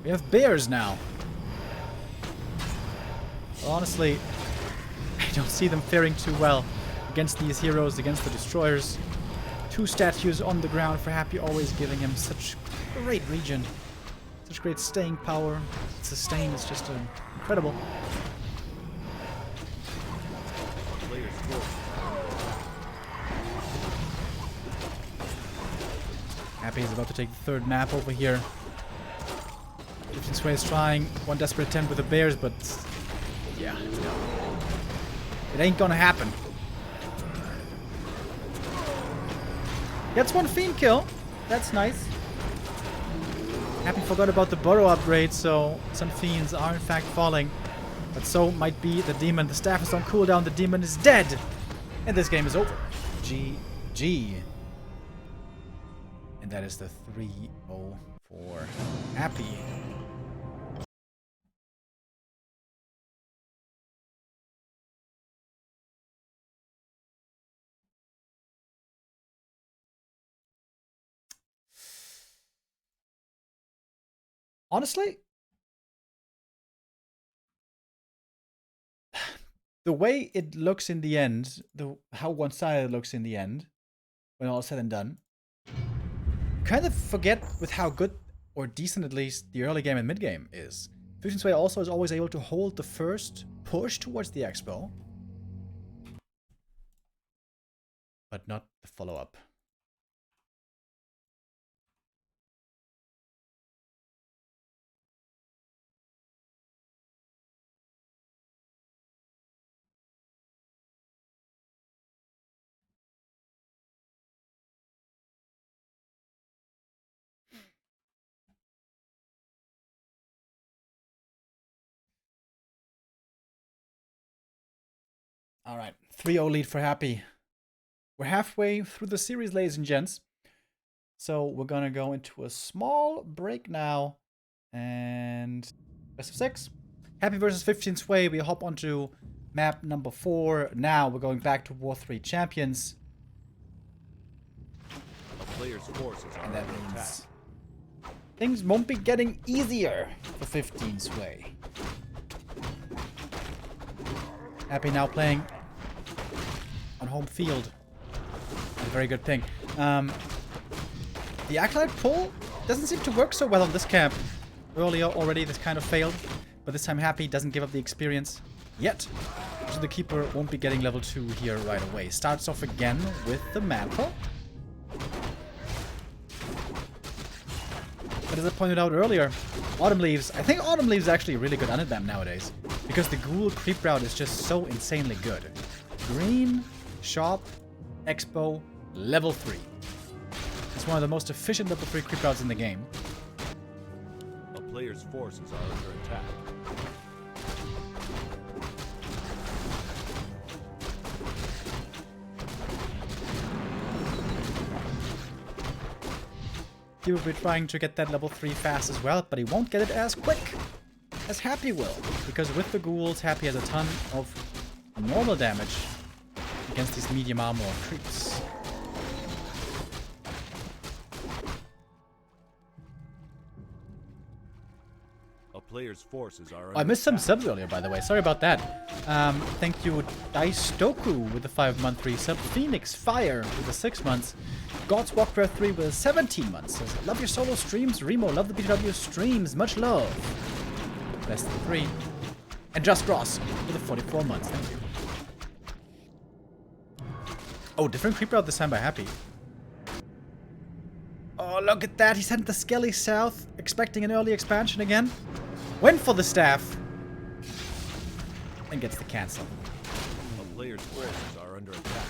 We have bears now. Well, honestly, I don't see them faring too well against these heroes, against the destroyers. 2 statues on the ground for Happy, always giving him such great regen. Such great staying power. Sustain is just incredible. Happy is about to take the 3rd map over here. 15 Sway is trying one desperate attempt with the bears, but yeah, no. It ain't gonna happen. Gets one fiend kill. That's nice. Happy forgot about the burrow upgrade, so some fiends are in fact falling. But so might be the demon. The staff is on cooldown. The demon is dead. And this game is over. GG. And that is the 3-0 for Happy. Honestly, the way it looks in the end, how one-sided it looks in the end, when all is said and done, kind of forget with how good, or decent at least, the early game and mid game is. 15 Sway also is always able to hold the first push towards the expo, but not the follow-up. Alright, 3-0 lead for Happy. We're halfway through the series, ladies and gents. So we're gonna go into a small break now. And best of 6. Happy versus 15 Sway. We hop onto map number 4. Now we're going back to War 3 Champions. A player's forces are And that under attack. means things won't be getting easier for 15 Sway. Happy now playing on home field. A very good thing. The Acolyte pull doesn't seem to work so well on this camp. Earlier already this kind of failed, but this time Happy doesn't give up the experience yet. So the Keeper won't be getting level 2 here right away. Starts off again with the Mantle. But as I pointed out earlier, Autumn Leaves, I think Autumn Leaves is actually a really good unit nowadays. Because the Ghoul creep route is just so insanely good. Green, Shop, Expo, level 3. It's one of the most efficient level 3 creep routes in the game. A player's forces are under attack. He will be trying to get that level 3 fast as well, but he won't get it as quick as Happy will. Because with the ghouls, Happy has a ton of normal damage against these medium armor creeps. A player's forces are under Oh, I missed some attack. subs earlier, by the way. Sorry about that. Thank you, Daistoku with the 5-month resub. Phoenix Fire with the 6 months. God's Warcraft 3 with 17 months. Says, love your solo streams. Remo, love the BTW streams. Much love. Best of 3. And Just Ross with the 44 months. Thank you. Oh, different creep route this time by Happy. Oh, look at that. He sent the Skelly south, expecting an early expansion again. Went for the staff. And gets the cancel. A player's forces are under attack.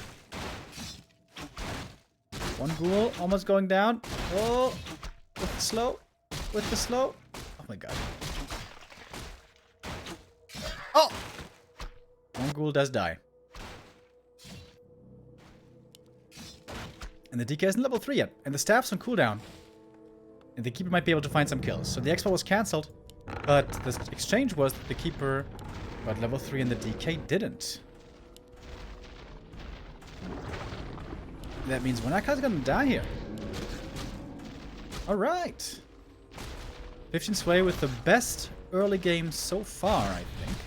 One ghoul almost going down. Oh, with the slow. With the slow. Oh my god. Oh! One ghoul does die. And the DK isn't level 3 yet. And the staff's on cooldown. And the Keeper might be able to find some kills. So the Expo was cancelled. But the exchange was that the Keeper got level 3 and the DK didn't. That means one Acolyte's gonna die here. Alright. 15 Sway with the best early game so far, I think.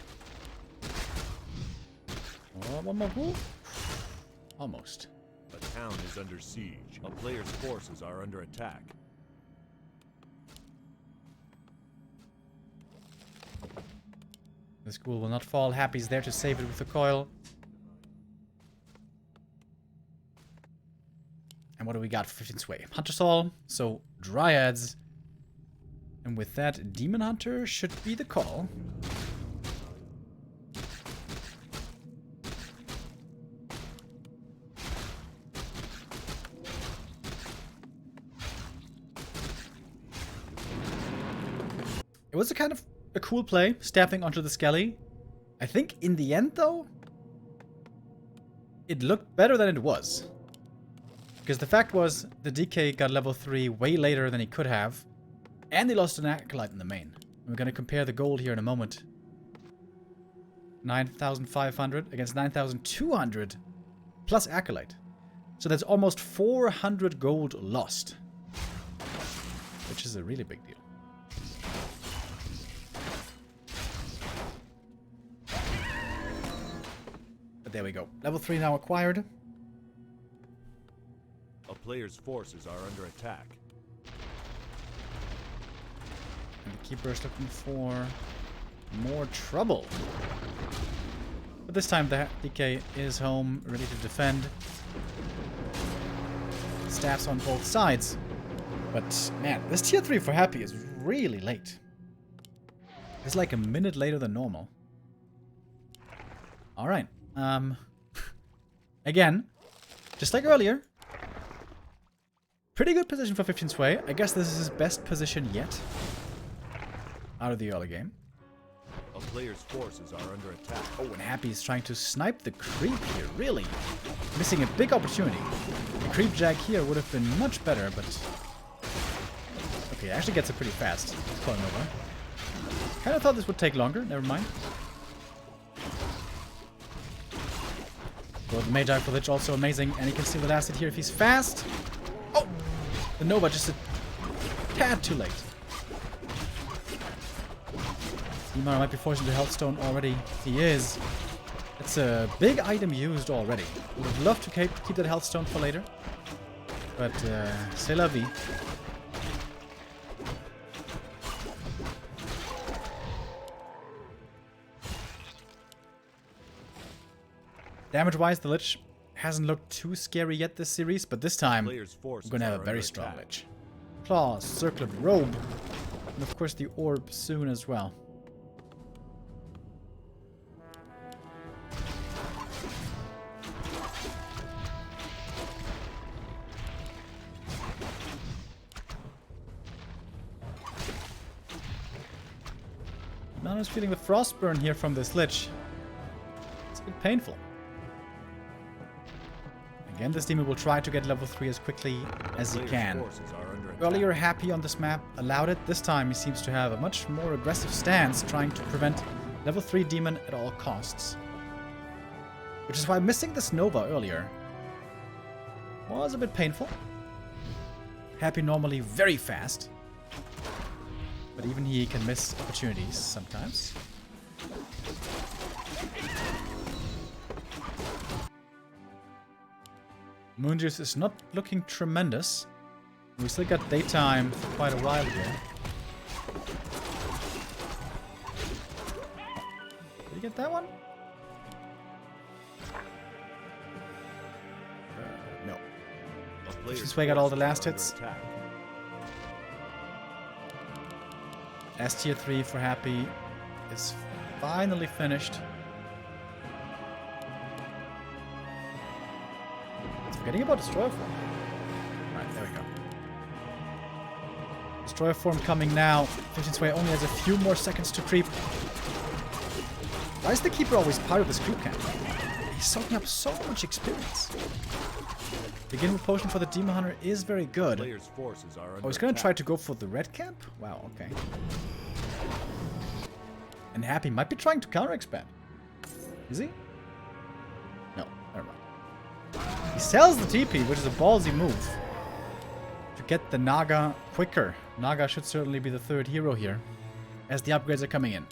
Oh, one more ghoul? Almost. A town is under siege. A player's forces are under attack. This ghoul will not fall. Happy's there to save it with the coil. And what do we got for 15 Sway? Hunter Soul, so Dryads. And with that, Demon Hunter should be the call. It was a kind of a cool play, staffing onto the Skelly. I think in the end, though, it looked better than it was. Because the fact was, the DK got level 3 way later than he could have. And they lost an Acolyte in the main. And we're going to compare the gold here in a moment. 9,500 against 9,200 plus Acolyte. So that's almost 400 gold lost. Which is a really big deal. But there we go. Level 3 now acquired. A player's forces are under attack. And the Keeper's looking for more trouble. But this time the DK is home, ready to defend. Staffs on both sides. But man, this tier 3 for Happy is really late. It's like a minute later than normal. Alright. Again, just like earlier, pretty good position for 15 Sway. I guess this is his best position yet out of the early game. A A player's forces are under attack. Oh, and Happy is trying to snipe the creep here, really. Missing a big opportunity. The creep jag here would have been much better, but... Okay, actually gets it pretty fast. It's pulling over. Kinda thought this would take longer, never mind. Well, the Magi for Lich also amazing, and he can steal the last hit here if he's fast. Oh! The Nova just a tad too late. Imara might be forced into Healthstone already. He is. It's a big item used already. Would have loved to keep that Healthstone for later. But, c'est la vie. Damage-wise, the Lich hasn't looked too scary yet this series, but this time we're going to have a very strong Lich. Claws, Circlet, Robe, and of course the Orb soon as well. Now I'm just feeling the Frostburn here from this Lich. It's a bit painful. Again, this demon will try to get level 3 as quickly as he can. Earlier, Happy on this map allowed it. This time, he seems to have a much more aggressive stance, trying to prevent level 3 demon at all costs. Which is why missing this Nova earlier was a bit painful. Happy normally very fast, but even he can miss opportunities sometimes. Moonjuice is not looking tremendous. We still got daytime for quite a while here. Did you get that one? No. This way got all the last hits. S tier 3 for Happy is finally finished. Forgetting about Destroyer Form. Alright, there we go. Destroyer Form coming now. 15th Way only has a few more seconds to creep. Why is the Keeper always part of this creep camp? He's soaking up so much experience. Begin with Potion for the Demon Hunter is very good. Oh, he's gonna try to go for the red camp? Wow, okay. And Happy might be trying to counter expand. Is he? No, never mind. He sells the TP, which is a ballsy move. To get the Naga quicker. Naga should certainly be the third hero here, as the upgrades are coming in.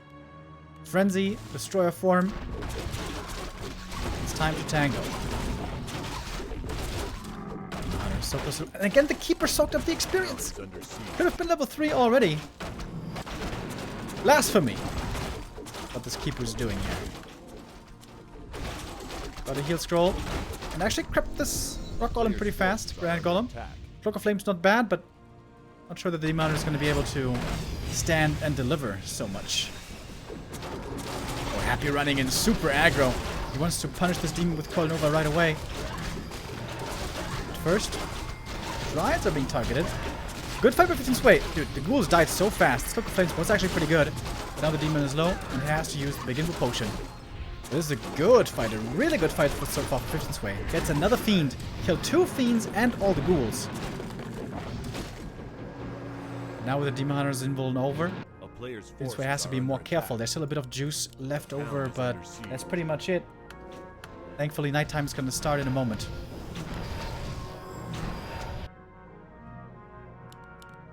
Frenzy, Destroyer Form. It's time to tango. So close to, and again, the Keeper soaked up the experience. Could have been level 3 already. Blasphemy. What this Keeper's doing here. Got a heal scroll. And actually crept this Rock Golem pretty fast. Grand Golem. Cloak of Flame's not bad, but not sure that the Demon Hunter is going to be able to stand and deliver so much. Oh, Happy running in super aggro. He wants to punish this demon with Coil Nova right away. First, Dryads are being targeted. Good fight by 15 Sway. Dude, the ghouls died so fast. Cloak of Flames was actually pretty good. But now the demon is low and has to use the Begin with Potion. This is a good fight, a really good fight for so far for 15th Way. Gets another Fiend, kill 2 Fiends and all the ghouls. Now with the Demon Hunters invuln over, 15th Way has to be more careful. There's still a bit of juice left over, but that's pretty much it. Thankfully, nighttime is going to start in a moment.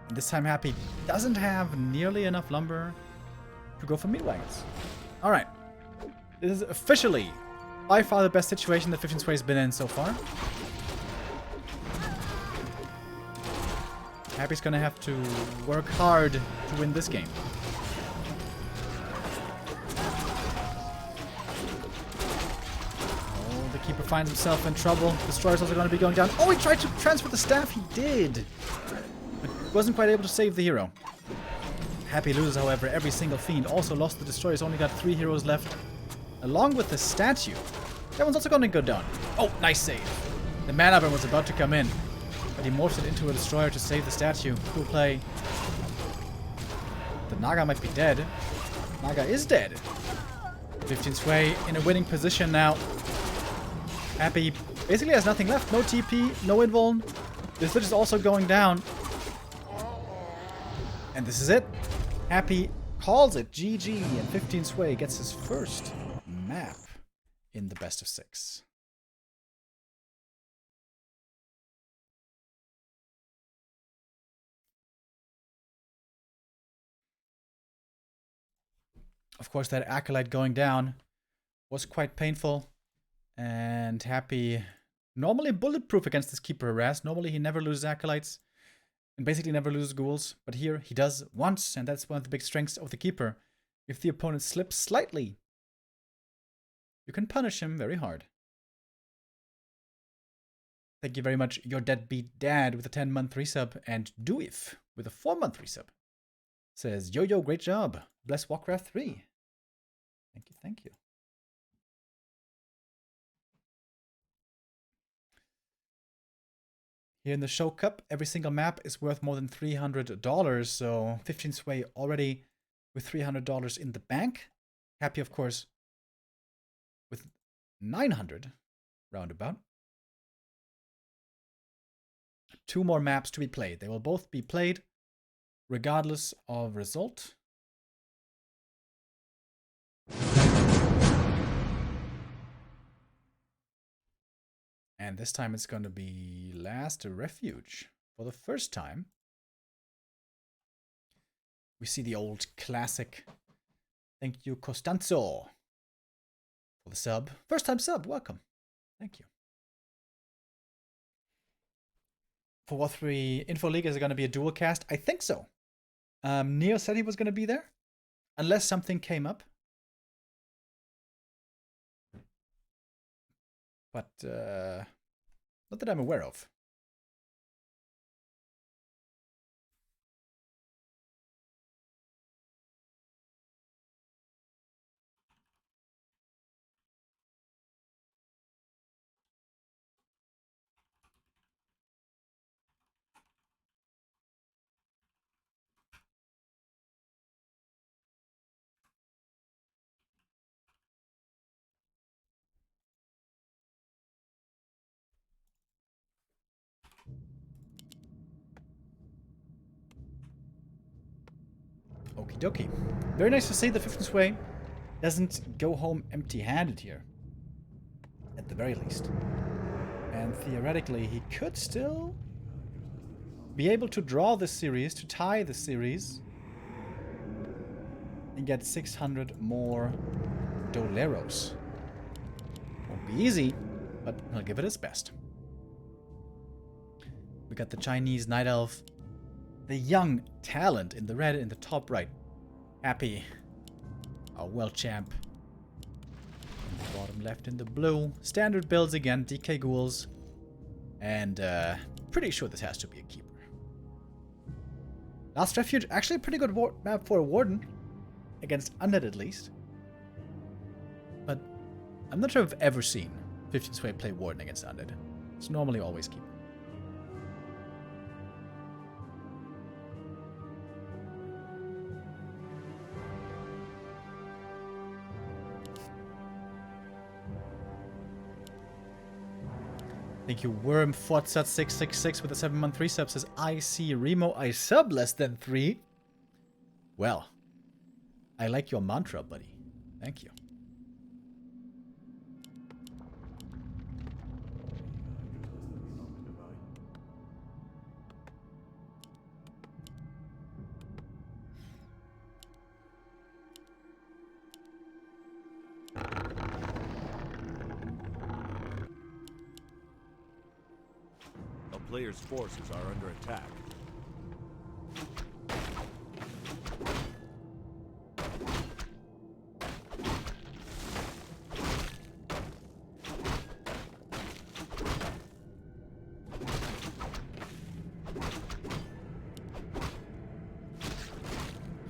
And this time Happy doesn't have nearly enough lumber to go for meat wagons. Alright. This is officially by far the best situation that 15th Way has been in so far. Happy's gonna have to work hard to win this game. Oh, the Keeper finds himself in trouble. Destroyer's also gonna be going down. Oh, he tried to transfer the staff. He did. But wasn't quite able to save the hero. Happy loses, however, every single Fiend. Also lost the Destroyer's only got 3 heroes left. Along with the statue. That one's also going to go down. Oh, nice save. The mana burn was about to come in, but he morphed it into a Destroyer to save the statue. Cool play. The Naga might be dead. Naga is dead. 15 Sway in a winning position now. Happy basically has nothing left. No TP, no invuln. This Lich is also going down. And this is it. Happy calls it GG, and 15 Sway gets his first map in the best of 6. Of course, that Acolyte going down was quite painful. And Happy, normally bulletproof against this Keeper harass. Normally he never loses Acolytes and basically never loses Ghouls. But here he does once, and that's one of the big strengths of the Keeper. If the opponent slips slightly, you can punish him very hard. Thank you very much, Your Deadbeat Dad, with a 10-month resub, and Duif with a 4-month resub. Says, yo, great job. Bless Warcraft 3. Thank you, thank you. Here in the Show Cup, every single map is worth more than $300, so 15 Sway already with $300 in the bank. Happy, of course, with 900 roundabout. 2 more maps to be played. They will both be played regardless of result. And this time it's going to be Last Refuge. For the first time, we see the old classic. Thank you, Costanzo, for the sub. First time sub, welcome. Thank you. For War 3 Info League, is it going to be a dual cast? I think so. Neo said he was going to be there, unless something came up. But not that I'm aware of. Okie dokie. Very nice to see the 15 Sway doesn't go home empty-handed here. At the very least. And theoretically, he could still be able to draw this series, to tie the series, and get 600 more Doleros. Won't be easy, but he'll give it his best. We got the Chinese Night Elf, the young talent in the red in the top right. Happy, our world champ. In the bottom left in the blue. Standard builds again, DK Ghouls. And pretty sure this has to be a keeper. Last Refuge, actually a pretty good map for a Warden. Against Undead at least. But I'm not sure I've ever seen 15 Sway play Warden against Undead. It's normally always keeper. Thank you, Worm Fortsat666 with a 7-month resub. Says, I see Remo, I sub less than 3. Well, I like your mantra, buddy. Thank you. Players' forces are under attack.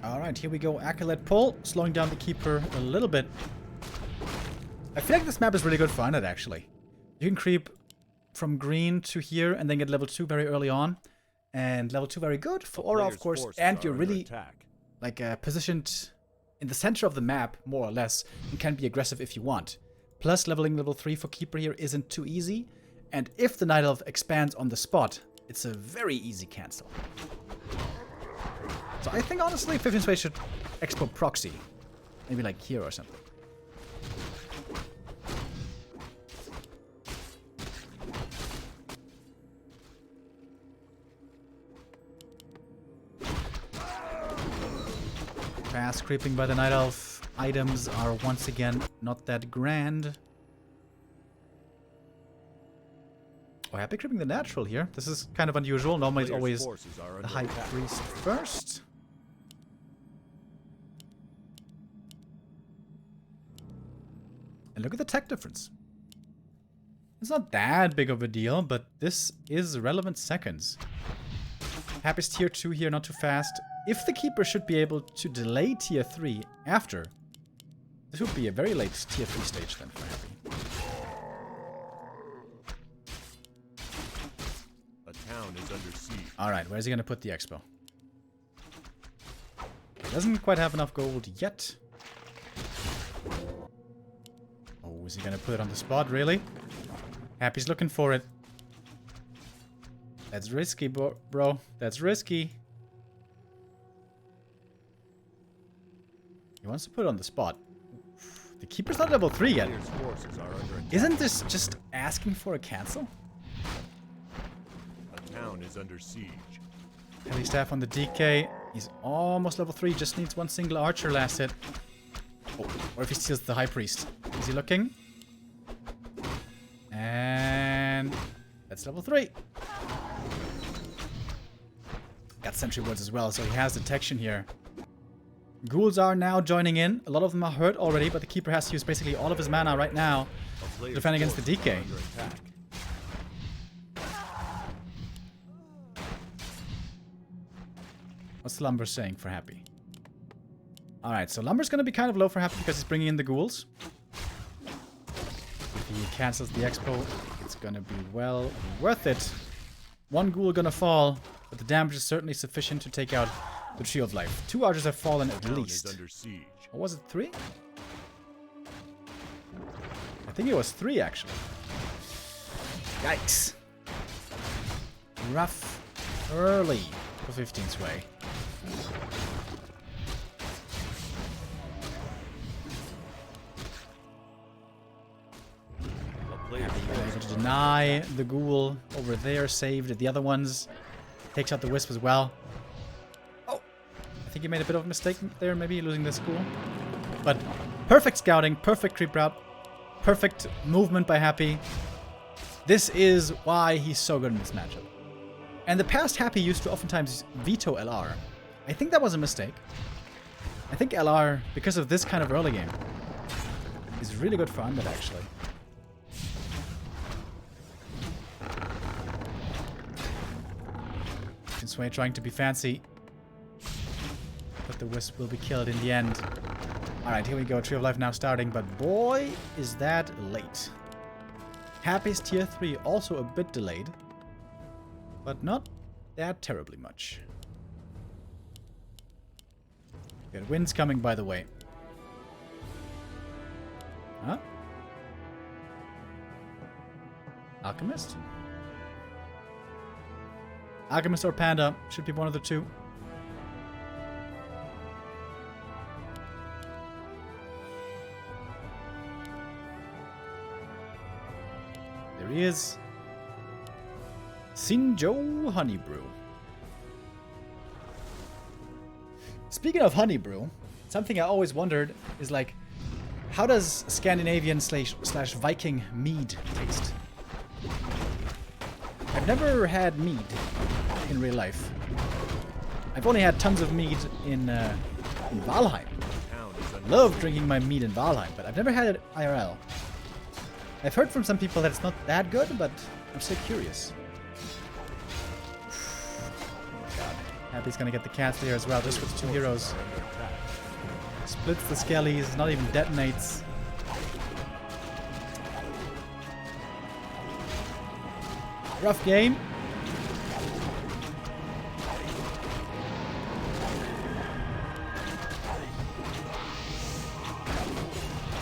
Alright, here we go. Acolyte pull, slowing down the keeper a little bit. I feel like this map is really good for Undead, actually. You can creep from green to here and then get level 2 very early on. And level 2 very good for Aura, of course. And you're really like positioned in the center of the map, more or less, and can be aggressive if you want. Plus, leveling level 3 for Keeper here isn't too easy, and if the Night Elf expands on the spot, it's a very easy cancel. So I think, honestly, 15th Way should expo proxy. Maybe like here or something. Fast creeping by the Night Elf. Items are once again not that grand. Oh, happy creeping the natural here. This is kind of unusual. Normally it's always the High Priest first. And look at the tech difference. It's not that big of a deal, but this is relevant seconds. Happy's tier 2 here, not too fast. If the Keeper should be able to delay tier 3 after, this would be a very late tier 3 stage then for Happy. A town is under siege. Alright, where's he gonna put the expo? Doesn't quite have enough gold yet. Oh, is he gonna put it on the spot, really? Happy's looking for it. That's risky, bro. That's risky. He wants to put it on the spot. The Keeper's not level 3 yet. Isn't this just asking for a cancel? A town is under siege. Heavy staff on the DK. He's almost level 3. Just needs one single archer last hit. Oh, or if he steals the High Priest. Is he looking? And that's level 3. Got sentry wards as well, so he has detection here. Ghouls are now joining in. A lot of them are hurt already, but the Keeper has to use basically all of his mana right now to defend against the DK. What's the Lumber saying for Happy? Alright, so Lumber's going to be kind of low for Happy because he's bringing in the Ghouls. If he cancels the Expo, it's going to be well worth it. One Ghoul going to fall, but the damage is certainly sufficient to take out the Tree of Life. 2 archers have fallen at least. Or was it 3? I think it was 3 actually. Yikes. Rough early for 15th Way. Able to deny the Ghoul over there, saved the other ones. Takes out the Wisp as well. Oh, I think he made a bit of a mistake there, maybe losing this Ghoul. But perfect scouting, perfect creep route, perfect movement by Happy. This is why he's so good in this matchup. And the past Happy used to oftentimes veto LR. I think that was a mistake. I think LR, because of this kind of early game, is really good for Undead actually. Sway trying to be fancy, but the Wisp will be killed in the end. Alright, here we go. Tree of Life now starting, but boy, is that late. Happy's tier 3 also a bit delayed, but not that terribly much. Got winds coming, by the way. Huh? Alchemist? Alchemist or Panda. Should be one of the two. There he is. Sinjo Honeybrew. Speaking of Honeybrew, something I always wondered is like, how does Scandinavian slash Viking mead taste? I've never had mead in real life. I've only had tons of mead in Valheim. Love drinking my mead in Valheim, but I've never had it IRL. I've heard from some people that it's not that good, but I'm still curious. Oh god. Happy's gonna get the cancel here as well, just with 2 heroes. Splits the skellies, not even detonates. Rough game.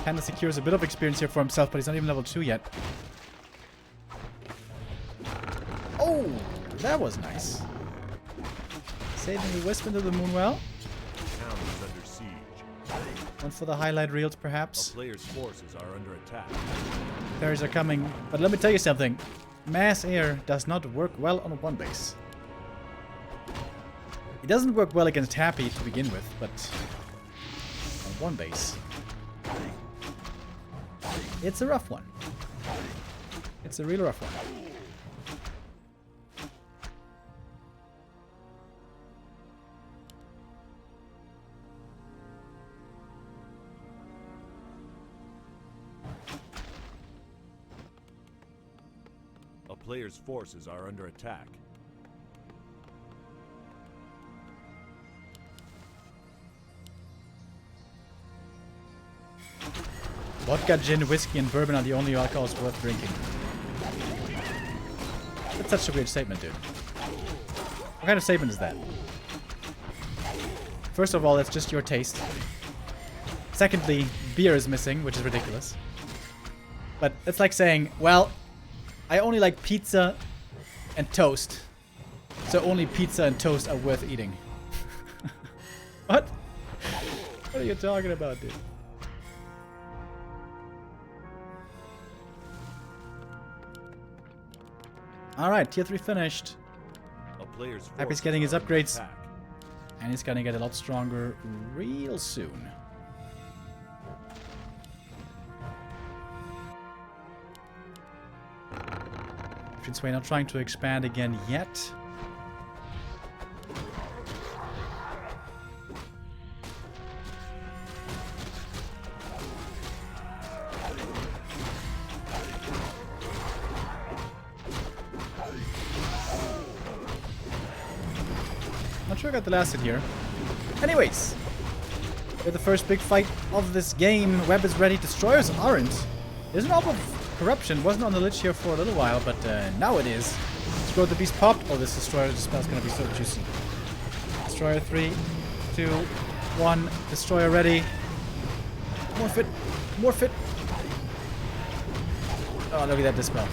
Kinda secures a bit of experience here for himself, but he's not even level 2 yet. Oh, that was nice. Saving the wisp into the Moonwell. Town is under siege. One for the highlight reels, A perhaps. player's forces are under attack. Fairies are coming. But let me tell you something. Mass air does not work well on one base. It doesn't work well against Happy to begin with, but on one base, it's a rough one. It's a real rough one. A player's forces are under attack. Vodka, gin, whiskey, and bourbon are the only alcohols worth drinking. That's such a weird statement, dude. What kind of statement is that? First of all, that's just your taste. Secondly, beer is missing, which is ridiculous. But it's like saying, well, I only like pizza and toast. So only pizza and toast are worth eating. What? What are you talking about, dude? Alright, tier 3 finished. A player's Happy's forces getting his are under upgrades. attack. And he's gonna get a lot stronger real soon. Finsway not trying to expand again yet. Not sure I got the last hit here. Anyways, with the first big fight of this game, Web is ready. Destroyers aren't. There's an orb of corruption. Wasn't on the lich here for a little while, but now it is. Scroll the beast popped. Oh, this destroyer spell's gonna be so juicy. Destroyer 3, 2, 1. Destroyer ready. More fit. More fit. Oh, look at that dispel.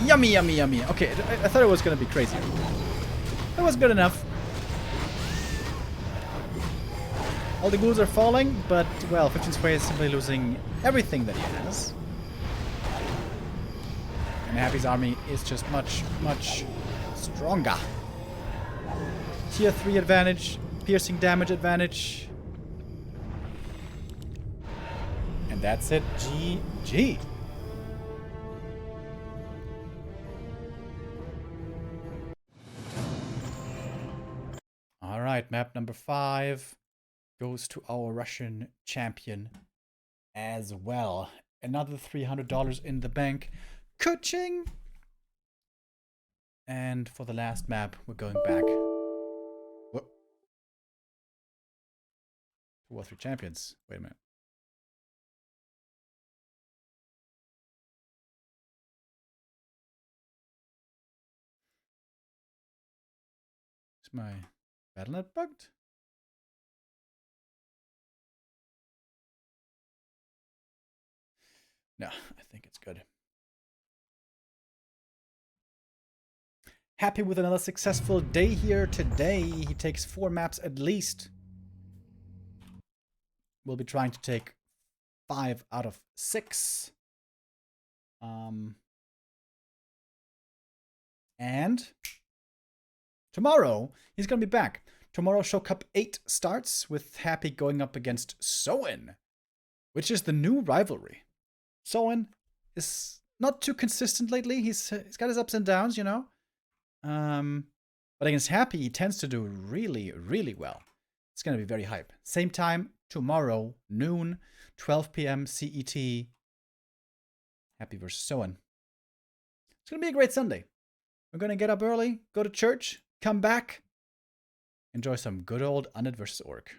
Yummy, yummy, yummy. Okay, I thought it was gonna be crazier. That was good enough. All the ghouls are falling, but, well, Fiction's Way is simply losing everything that he has. And Happy's army is just much, much stronger. Tier 3 advantage, piercing damage advantage. And that's it. GG. Alright, map number 5 goes to our Russian champion as well. Another $300 in the bank. Ka-ching! And for the last map, we're going back. What? 2 or 3 champions. Wait a minute. Is my BattleNet bugged? No, I think it's good. Happy with another successful day here today. He takes 4 maps at least. We'll be trying to take 5 out of 6. And tomorrow, he's going to be back. Tomorrow, Show Cup 8 starts with Happy going up against Soen, which is the new rivalry. Soen is not too consistent lately. He's got his ups and downs, you know. But against Happy, he tends to do really, really well. It's going to be very hype. Same time tomorrow, noon, 12 p.m. CET. Happy versus Soen. It's going to be a great Sunday. We're going to get up early, go to church, come back, enjoy some good old Unit versus Orc.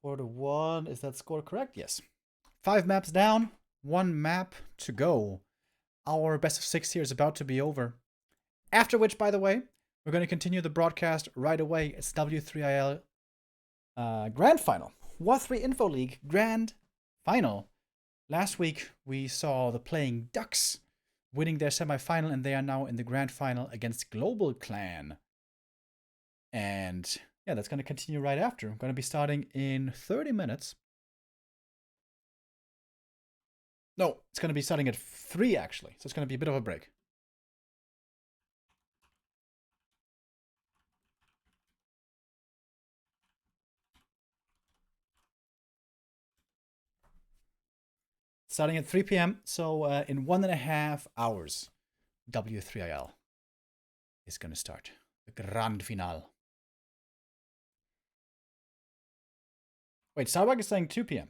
4-1. Is that score correct? Yes. 5 maps down, 1 map to go. Our best of 6 here is about to be over. After which, by the way, we're going to continue the broadcast right away. It's W3IL Grand Final. War3 Info League Grand Final. Last week, we saw the Playing Ducks winning their semi-final, and they are now in the Grand Final against Global Clan. And yeah, that's going to continue right after. I'm going to be starting in 30 minutes. No, it's going to be starting at 3, actually. So it's going to be a bit of a break. Starting at 3 p.m. So in 1.5 hours, W3IL is going to start. The Grand Finale. Wait, Starbuck is saying 2 p.m.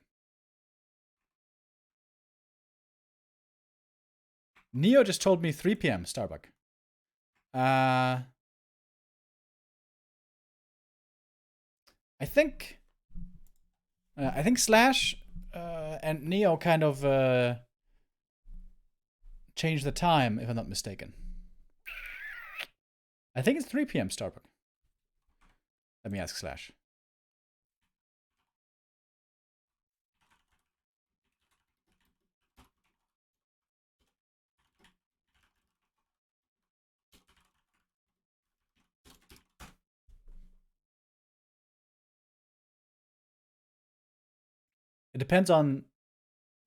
Neo just told me 3 p.m. Starbuck. I think Slash and Neo kind of changed the time, if I'm not mistaken. I think it's 3 p.m. Starbuck. Let me ask Slash. It depends on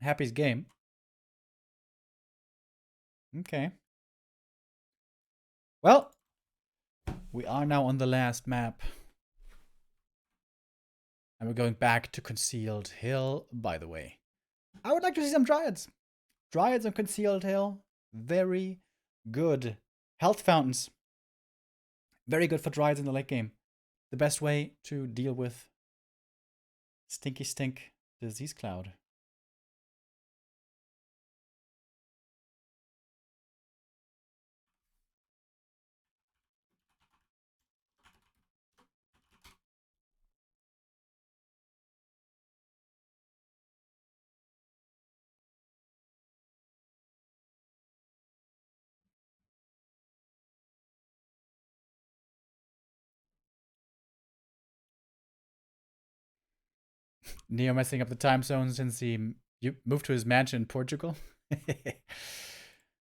Happy's game. Okay. Well, we are now on the last map. And we're going back to Concealed Hill, by the way. I would like to see some Dryads. Dryads on Concealed Hill. Very good. Health fountains. Very good for Dryads in the late game. The best way to deal with Stinky Stink Disease Cloud. Neo messing up the time zone since he moved to his mansion in Portugal. I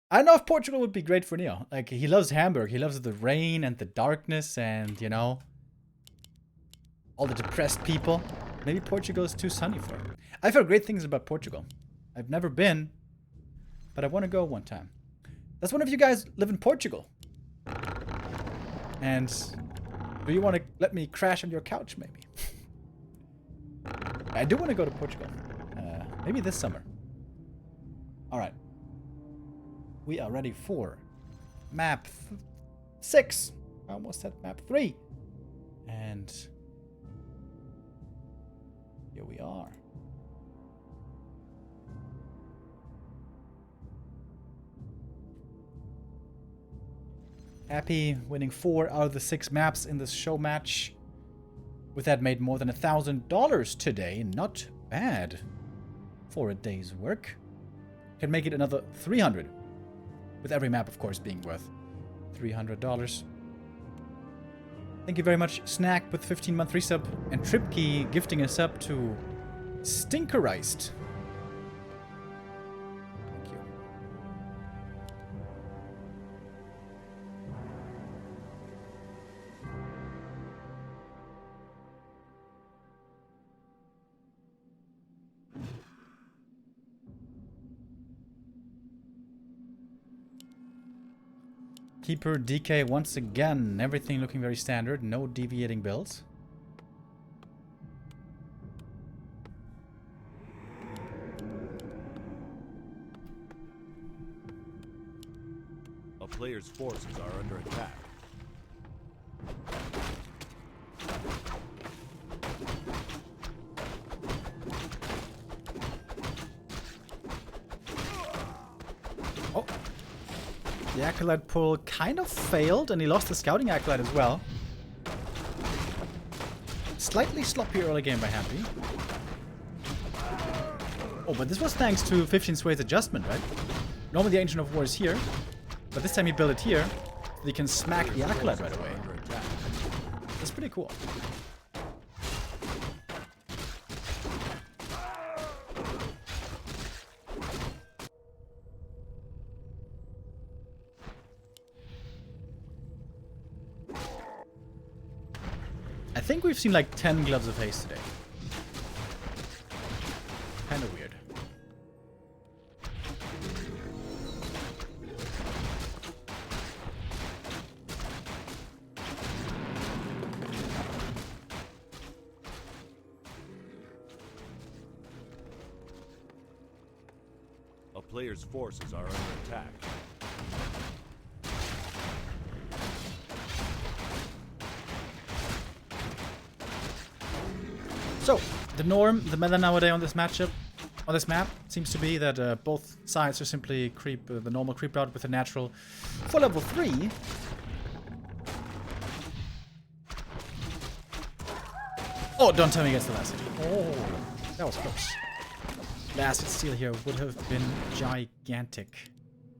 don't know if Portugal would be great for Neo. Like, he loves Hamburg. He loves the rain and the darkness and, you know, all the depressed people. Maybe Portugal is too sunny for him. I've heard great things about Portugal. I've never been, but I want to go one time. Does one of you guys live in Portugal? And do you want to let me crash on your couch, maybe? I do want to go to Portugal. Maybe this summer. Alright. We are ready for map 6. I almost said map 3. And here we are. Happy winning 4 out of the 6 maps in this show match. With that, made more than $1,000 today. Not bad for a day's work. Can make it another 300. With every map, of course, being worth $300. Thank you very much, Snack, with 15-month resub, and Tripkey gifting us up to Stinkerized. Thank you. Keeper DK once again. Everything looking very standard. No deviating builds. A player's forces are under attack. Oh. The Acolyte pull kind of failed, and he lost the Scouting Acolyte as well. Slightly sloppy early game by Happy. Oh, but this was thanks to 15 Sway's adjustment, right? Normally the Ancient of War is here, but this time he built it here, so he can smack the Acolyte right away. That's pretty cool. I think we've seen like 10 Gloves of Haste today. Kinda weird. A player's forces are under attack. So, the norm, the meta nowadays on this matchup, on this map, seems to be that both sides are simply creep the normal creep route with a natural for level 3. Oh, don't tell me he gets the last hit. Oh, that was close. Last hit steal here would have been gigantic.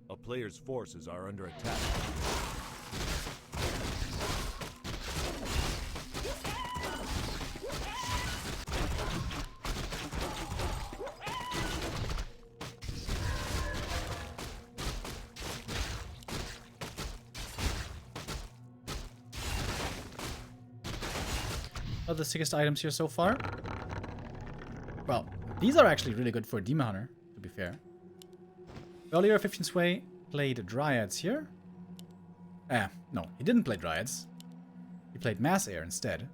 A player's forces are under attack. Are the sickest items here so far? Well, these are actually really good for a Demon Hunter, to be fair. Earlier, 15 Sway played Dryads here. No, he didn't play Dryads. He played Mass Air instead.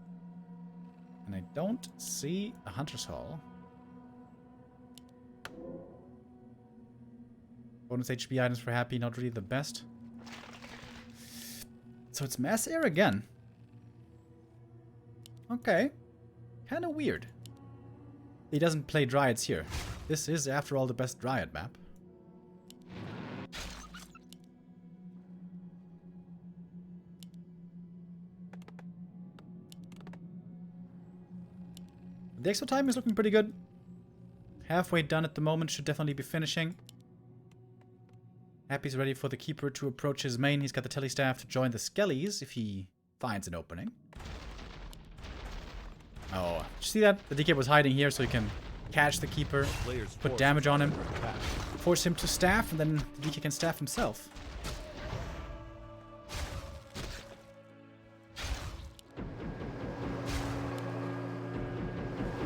And I don't see a Hunter's Hall. Bonus HP items for Happy, not really the best. So it's Mass Air again. Okay. Kinda weird. He doesn't play Dryads here. This is, after all, the best Dryad map. The extra time is looking pretty good. Halfway done at the moment, should definitely be finishing. Happy's ready for the Keeper to approach his main. He's got the Telestaff to join the Skellies if he finds an opening. Oh, did you see that? The DK was hiding here so he can catch the Keeper, put damage on him, force him to staff, and then the DK can staff himself.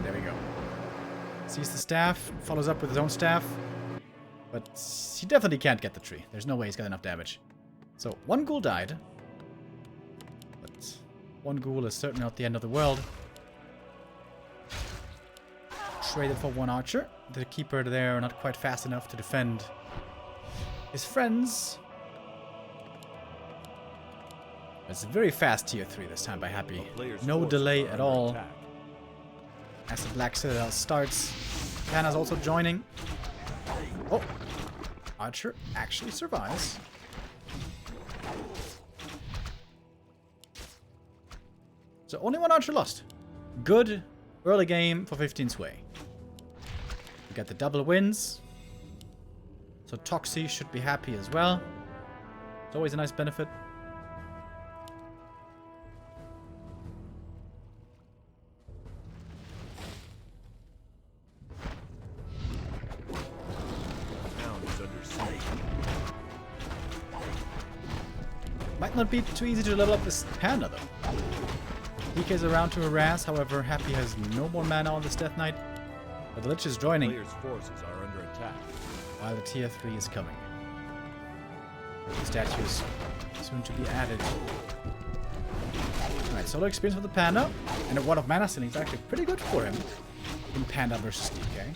There we go. Sees the staff, follows up with his own staff, but he definitely can't get the tree. There's no way he's got enough damage. So, one ghoul died, but one ghoul is certainly not the end of the world. Traded for one archer. The Keeper there not quite fast enough to defend his friends. It's a very fast tier 3 this time by Happy. No delay at all. As the Black Citadel starts, Hannah's also joining. Oh, Archer actually survives. So only one Archer lost. Good early game for 15 Sway. We got the double wins. So Toxie should be happy as well. It's always a nice benefit. Might not be too easy to level up this Panda though. DK's around to harass, however, Happy has no more mana on this Death Knight. But the Lich is joining. Players' forces are under attack. While the tier 3 is coming. The statues soon to be added. Alright, solo experience with the Panda. And a Wand of Mana Stealing is actually pretty good for him in Panda versus DK.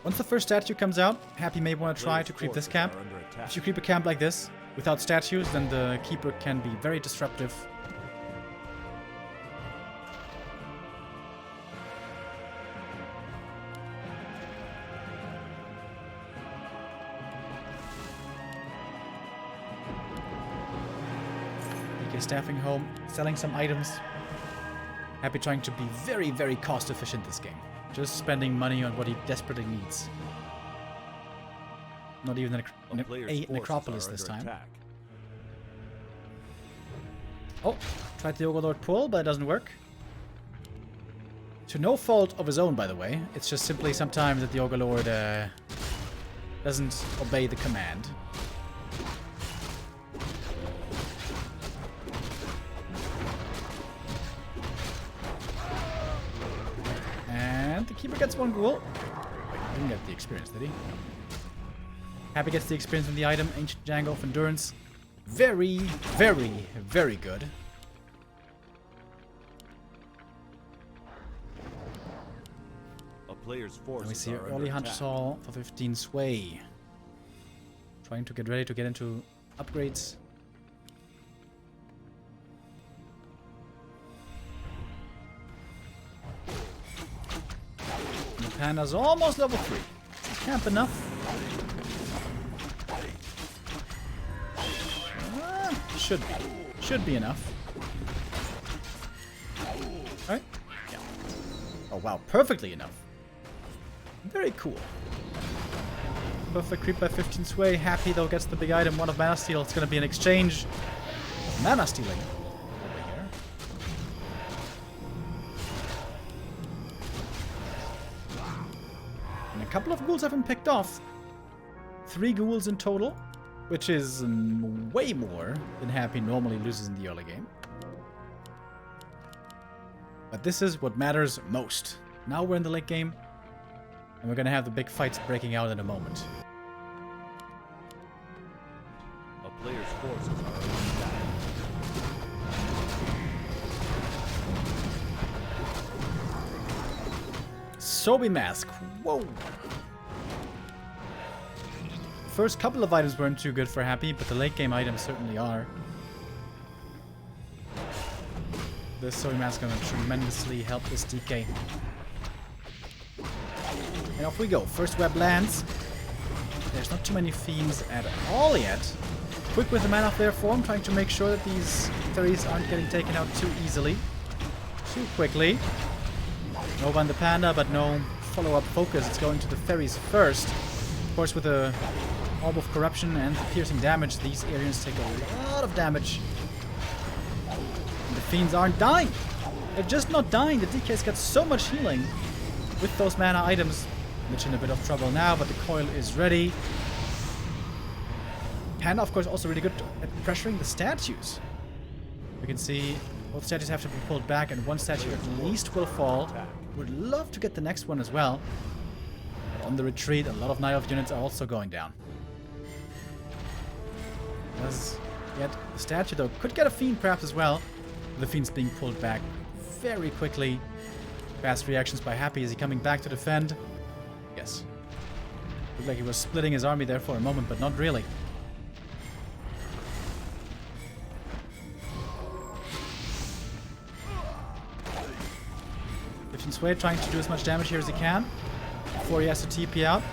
Once the first statue comes out, Happy may want to try to creep this camp. If you creep a camp like this, without statues, then the Keeper can be very disruptive. DK staffing home, selling some items. Happy trying to be very, very cost efficient this game. Just spending money on what he desperately needs. Not even a necropolis this time. Attack. Oh, tried the Overlord pull, but it doesn't work. To no fault of his own, by the way. It's just simply sometimes that the Overlord doesn't obey the command. And the Keeper gets one ghoul. Wait, he didn't get the experience, did he? Happy gets the experience in the item. Ancient Jango of Endurance. Very, very, very good. A player's forces And we see are early under Hunter's attack. Hall for 15 sway. Trying to get ready to get into upgrades. And the Panda's almost level 3. Camp enough. Should be enough. Alright. Yeah. Oh wow, perfectly enough. Very cool. Perfect creep by 15 sway. Happy though gets the big item, one of mana steal. It's gonna be an exchange of mana stealing over here. And a couple of ghouls have been picked off. 3 ghouls in total. Which is way more than Happy normally loses in the early game. But this is what matters most. Now we're in the late game, and we're gonna have the big fights breaking out in a moment. A player's forces are under attack. Sobi Mask. Whoa! First couple of items weren't too good for Happy, but the late game items certainly are. This Sobi Mask is going to tremendously help this DK. And off we go. First web lands. There's not too many fiends at all yet. Quick with the mana of their form, trying to make sure that these fairies aren't getting taken out too easily. Too quickly. Nova on the Panda, but no follow-up focus. It's going to the fairies first. Of course, with the Orb of Corruption and the piercing damage, these aliens take a lot of damage. And the fiends aren't dying. They're just not dying. The DK's got so much healing with those mana items. Which in a bit of trouble now, but the coil is ready. Panda, of course, also really good at pressuring the statues. We can see both statues have to be pulled back, and one statue at least will fall. Would love to get the next one as well. But on the retreat, a lot of Night Elf units are also going down. Does get the statue, though. Could get a Fiend perhaps as well. The Fiend's being pulled back very quickly. Fast reactions by Happy. Is he coming back to defend? Yes. Looked like he was splitting his army there for a moment, but not really. Sway trying to do as much damage here as he can before he has to TP out.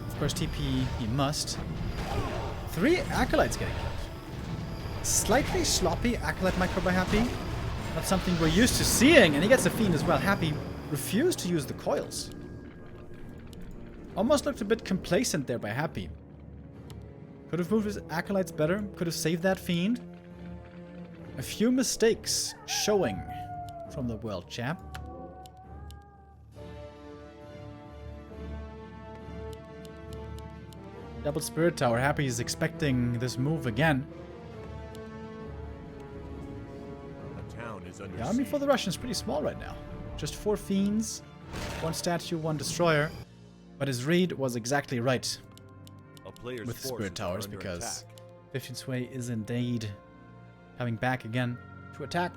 Of course, TP he must. 3 Acolytes getting killed. Slightly sloppy Acolyte micro by Happy. Not something we're used to seeing, and he gets a Fiend as well. Happy refused to use the coils. Almost looked a bit complacent there by Happy. Could have moved his Acolytes better. Could have saved that Fiend. A few mistakes showing from the world champ. Double Spirit Tower. Happy is expecting this move again. The town is under The army for the Russians is pretty small right now. Just 4 Fiends, 1 Statue, 1 Destroyer. But his read was exactly right with Spirit Towers, because 15 Sway is indeed coming back again to attack.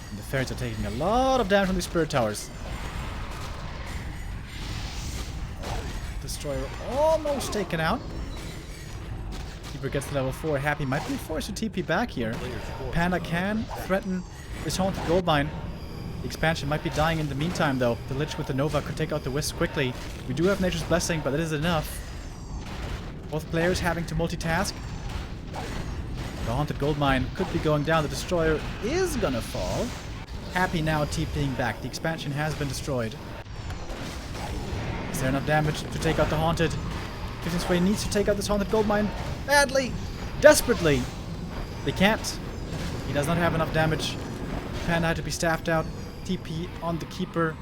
And the fairies are taking a lot of damage from these Spirit Towers. Destroyer almost taken out. Keeper gets to level 4. Happy might be forced to TP back here. Panda can threaten this haunted goldmine. The expansion might be dying in the meantime, though. The Lich with the Nova could take out the Wisp quickly. We do have Nature's Blessing, but it is enough. Both players having to multitask. The Haunted Goldmine could be going down. The Destroyer is gonna fall. Happy now TPing back. The expansion has been destroyed. Is there enough damage to take out the Haunted? 15 Sway needs to take out this Haunted Goldmine badly, desperately. They can't. He does not have enough damage. Panda had to be staffed out. TP on the Keeper.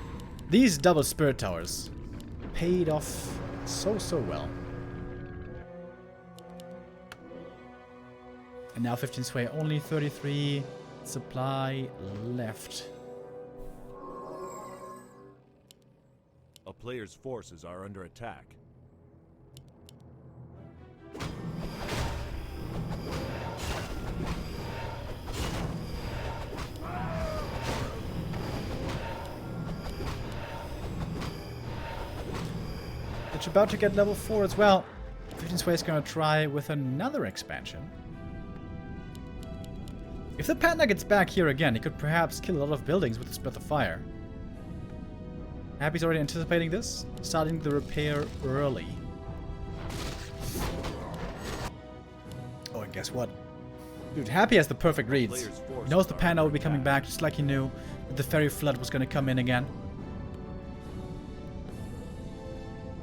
These double Spirit Towers paid off so well. And now 15 Sway, only 33 supply left. A player's forces are under attack. It's about to get level 4 as well. 15 Sway is going to try with another expansion. If the Panda gets back here again, he could perhaps kill a lot of buildings with his Breath of Fire. Happy's already anticipating this, starting the repair early. Oh, and guess what? Dude, Happy has the perfect reads. He knows the Panda will be coming back, just like he knew that the Fairy Flood was going to come in again.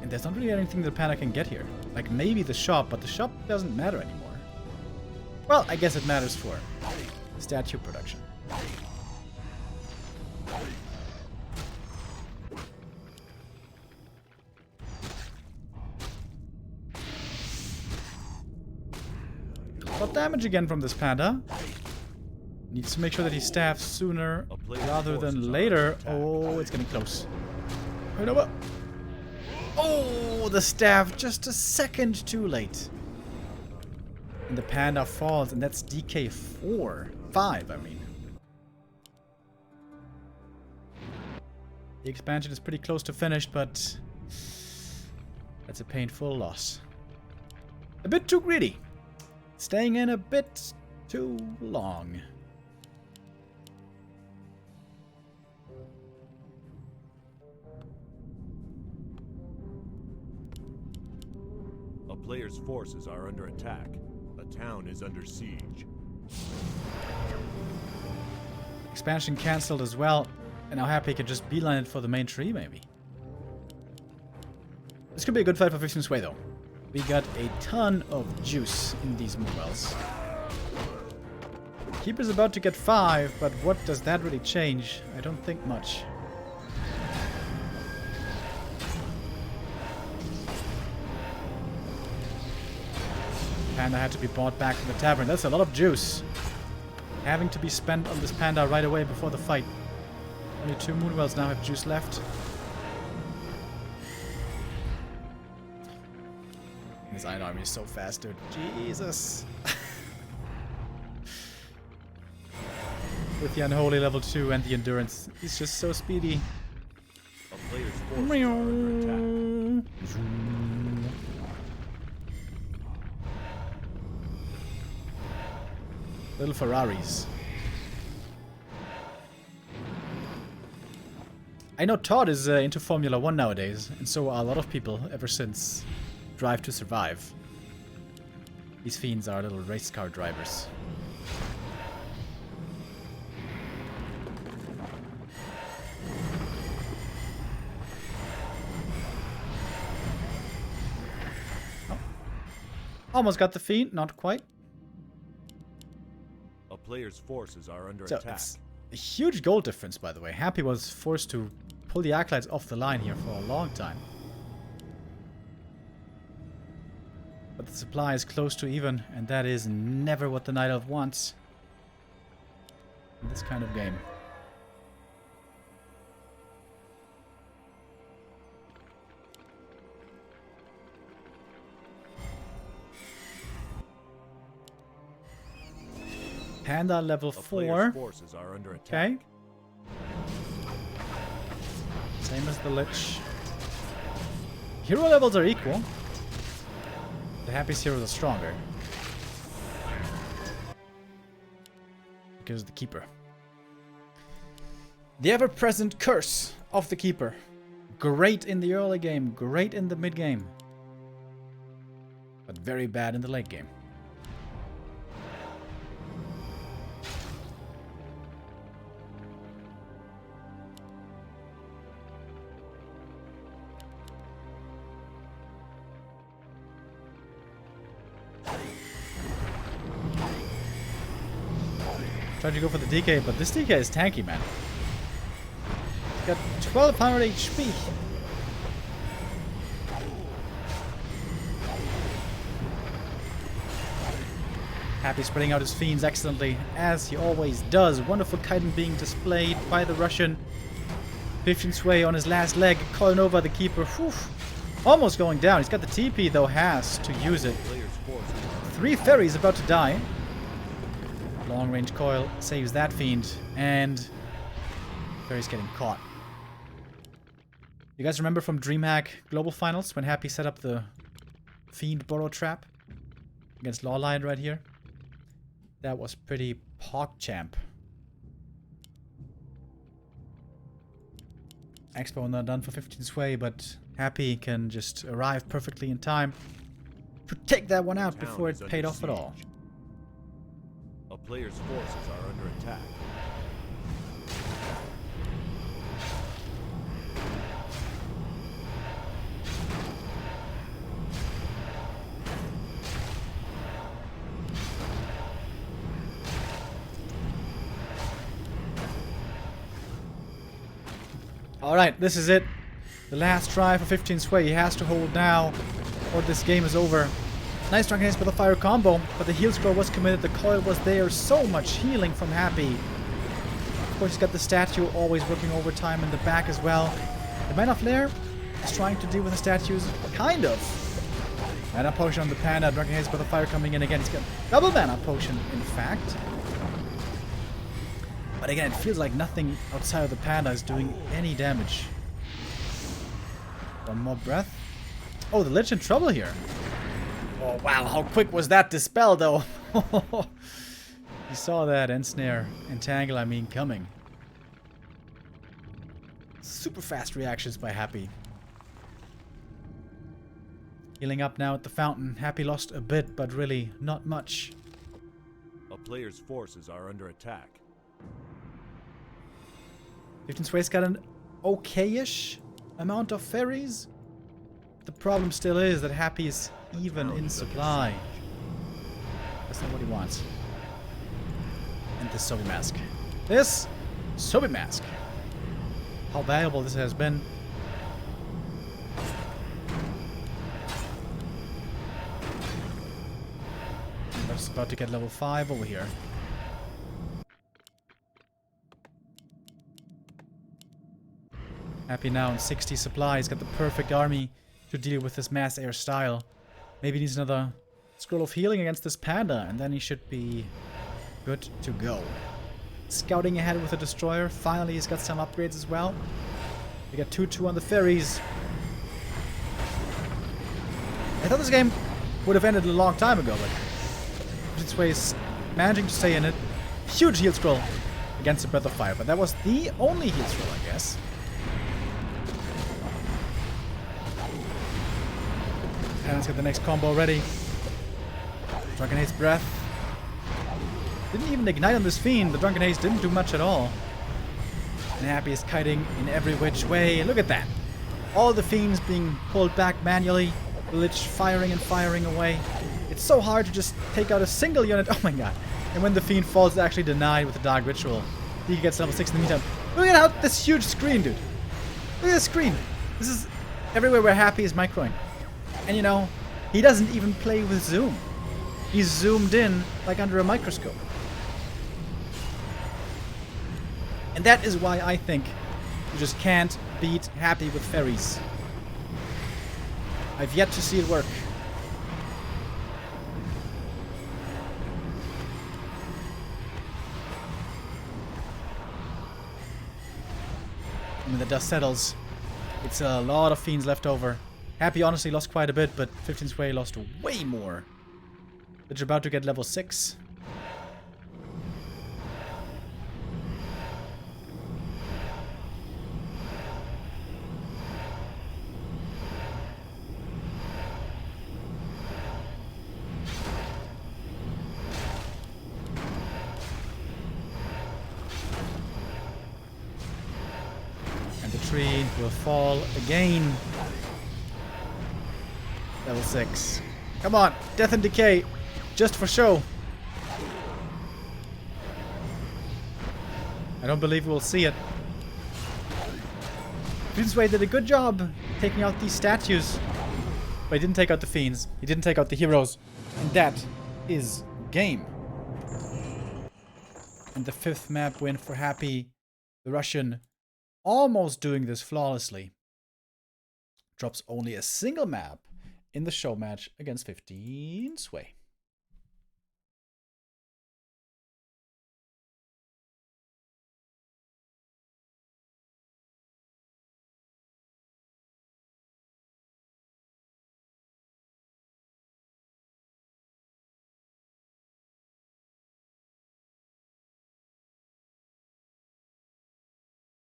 And there's not really anything the Panda can get here. Like maybe the shop, but the shop doesn't matter anymore. Well, I guess it matters for statue production. Got damage again from this Panda. Needs to make sure that he staffs sooner rather than later. Oh, it's getting close. Right over. Oh, the staff just a second too late. And the Panda falls, and that's DK 5, I mean. The expansion is pretty close to finished, but that's a painful loss. A bit too greedy. Staying in a bit too long. A player's forces are under attack. A town is under siege. Expansion cancelled as well. And now Happy can just beeline it for the main tree, maybe. This could be a good fight for 15 Sway, though. We got a ton of juice in these Moonwells. Keeper's about to get 5, but what does that really change? I don't think much. Panda had to be bought back from the tavern. That's a lot of juice. Having to be spent on this Panda right away before the fight. Only 2 Moonwells now have juice left. His Iron Army is so fast, dude. Jesus. With the Unholy level 2 and the Endurance, he's just so speedy. A player's forces are under attack. Little Ferraris. I know Todd is into Formula 1 nowadays, and so are a lot of people ever since Drive to Survive. These fiends are little race car drivers. Oh. Almost got the fiend, not quite. A player's forces are under So attack. it's a huge goal difference, by the way. Happy was forced to pull the Acolytes off the line here for a long time. But the supply is close to even, and that is never what the Night Elf wants in this kind of game. Panda level 4. Forces are under attack. Okay. Same as the Lich. Hero levels are equal. The Happy's heroes are stronger. Because of the Keeper. The ever-present curse of the Keeper. Great in the early game, great in the mid-game. But very bad in the late game. Tried to go for the DK, but this DK is tanky, man. He's got 1200 HP. Happy spreading out his fiends excellently, as he always does. Wonderful chitin being displayed by the Russian. 15 sway on his last leg, calling over the Keeper. Whew. Almost going down. He's got the TP, though, has to use it. 3 fairies about to die. Long range coil saves that fiend, and Fairy's getting caught. You guys remember from DreamHack Global Finals when Happy set up the fiend borrow trap against Lawlion right here? That was pretty PogChamp. Expo not done for 15 sway, but Happy can just arrive perfectly in time to take that one out before it paid off at all. A player's forces are under attack. Alright, this is it. The last try for 15 sway. He has to hold now, or this game is over. Nice Drunken Haze with a fire combo, but the heal scroll was committed, the coil was there, so much healing from Happy. Of course, he's got the statue always working overtime in the back as well. The Mana Flare is trying to deal with the statues, kind of. Mana Potion on the Panda, Drunken Haze with a fire coming in again. He's got double Mana Potion, in fact. But again, it feels like nothing outside of the Panda is doing any damage. One more breath. Oh, the Lich in trouble here. Oh, wow, how quick was that dispel, though? You saw that ensnare, entangle, I mean, coming. Super fast reactions by Happy. Healing up now at the fountain. Happy lost a bit, but really not much. A player's forces are under attack. 15 Sway's got an okay-ish amount of fairies. The problem still is that Happy is even in supply. That's not what he wants. And this Sobi Mask. This Sobi Mask. How valuable this has been. I'm just about to get level 5 over here. Happy now in 60 supply. He's got the perfect army to deal with this mass air style. Maybe he needs another scroll of healing against this panda, and then he should be good to go. Scouting ahead with a destroyer. Finally, he's got some upgrades as well. We got 2-2 on the ferries. I thought this game would have ended a long time ago, but its way is managing to stay in it. Huge heal scroll against the Breath of Fire, but that was the only heal scroll, I guess. And let's get the next combo ready. Drunken Haze Breath. Didn't even ignite on this fiend. The Drunken Haze didn't do much at all. And Happy is kiting in every which way. Look at that. All the fiends being pulled back manually. The Lich firing and firing away. It's so hard to just take out a single unit. Oh my god. And when the fiend falls, it's actually denied with the Dark Ritual. He gets level 6 in the meantime. Look at how this huge screen, dude. Look at this screen. This is everywhere where Happy is microing. And you know, he doesn't even play with zoom. He's zoomed in like under a microscope. And that is why I think you just can't beat Happy with fairies. I've yet to see it work. And when the dust settles, it's a lot of fiends left over. Happy honestly lost quite a bit, but 15 Sway lost way more. But you're about to get level 6. tree will fall again. Level 6. Come on, Death and Decay. Just for show. I don't believe we'll see it. Fiensway did a good job taking out these statues. But he didn't take out the fiends. He didn't take out the heroes. And that is game. And the 5th map win for Happy. The Russian almost doing this flawlessly. Drops only a single map in the show match against 15 Sway.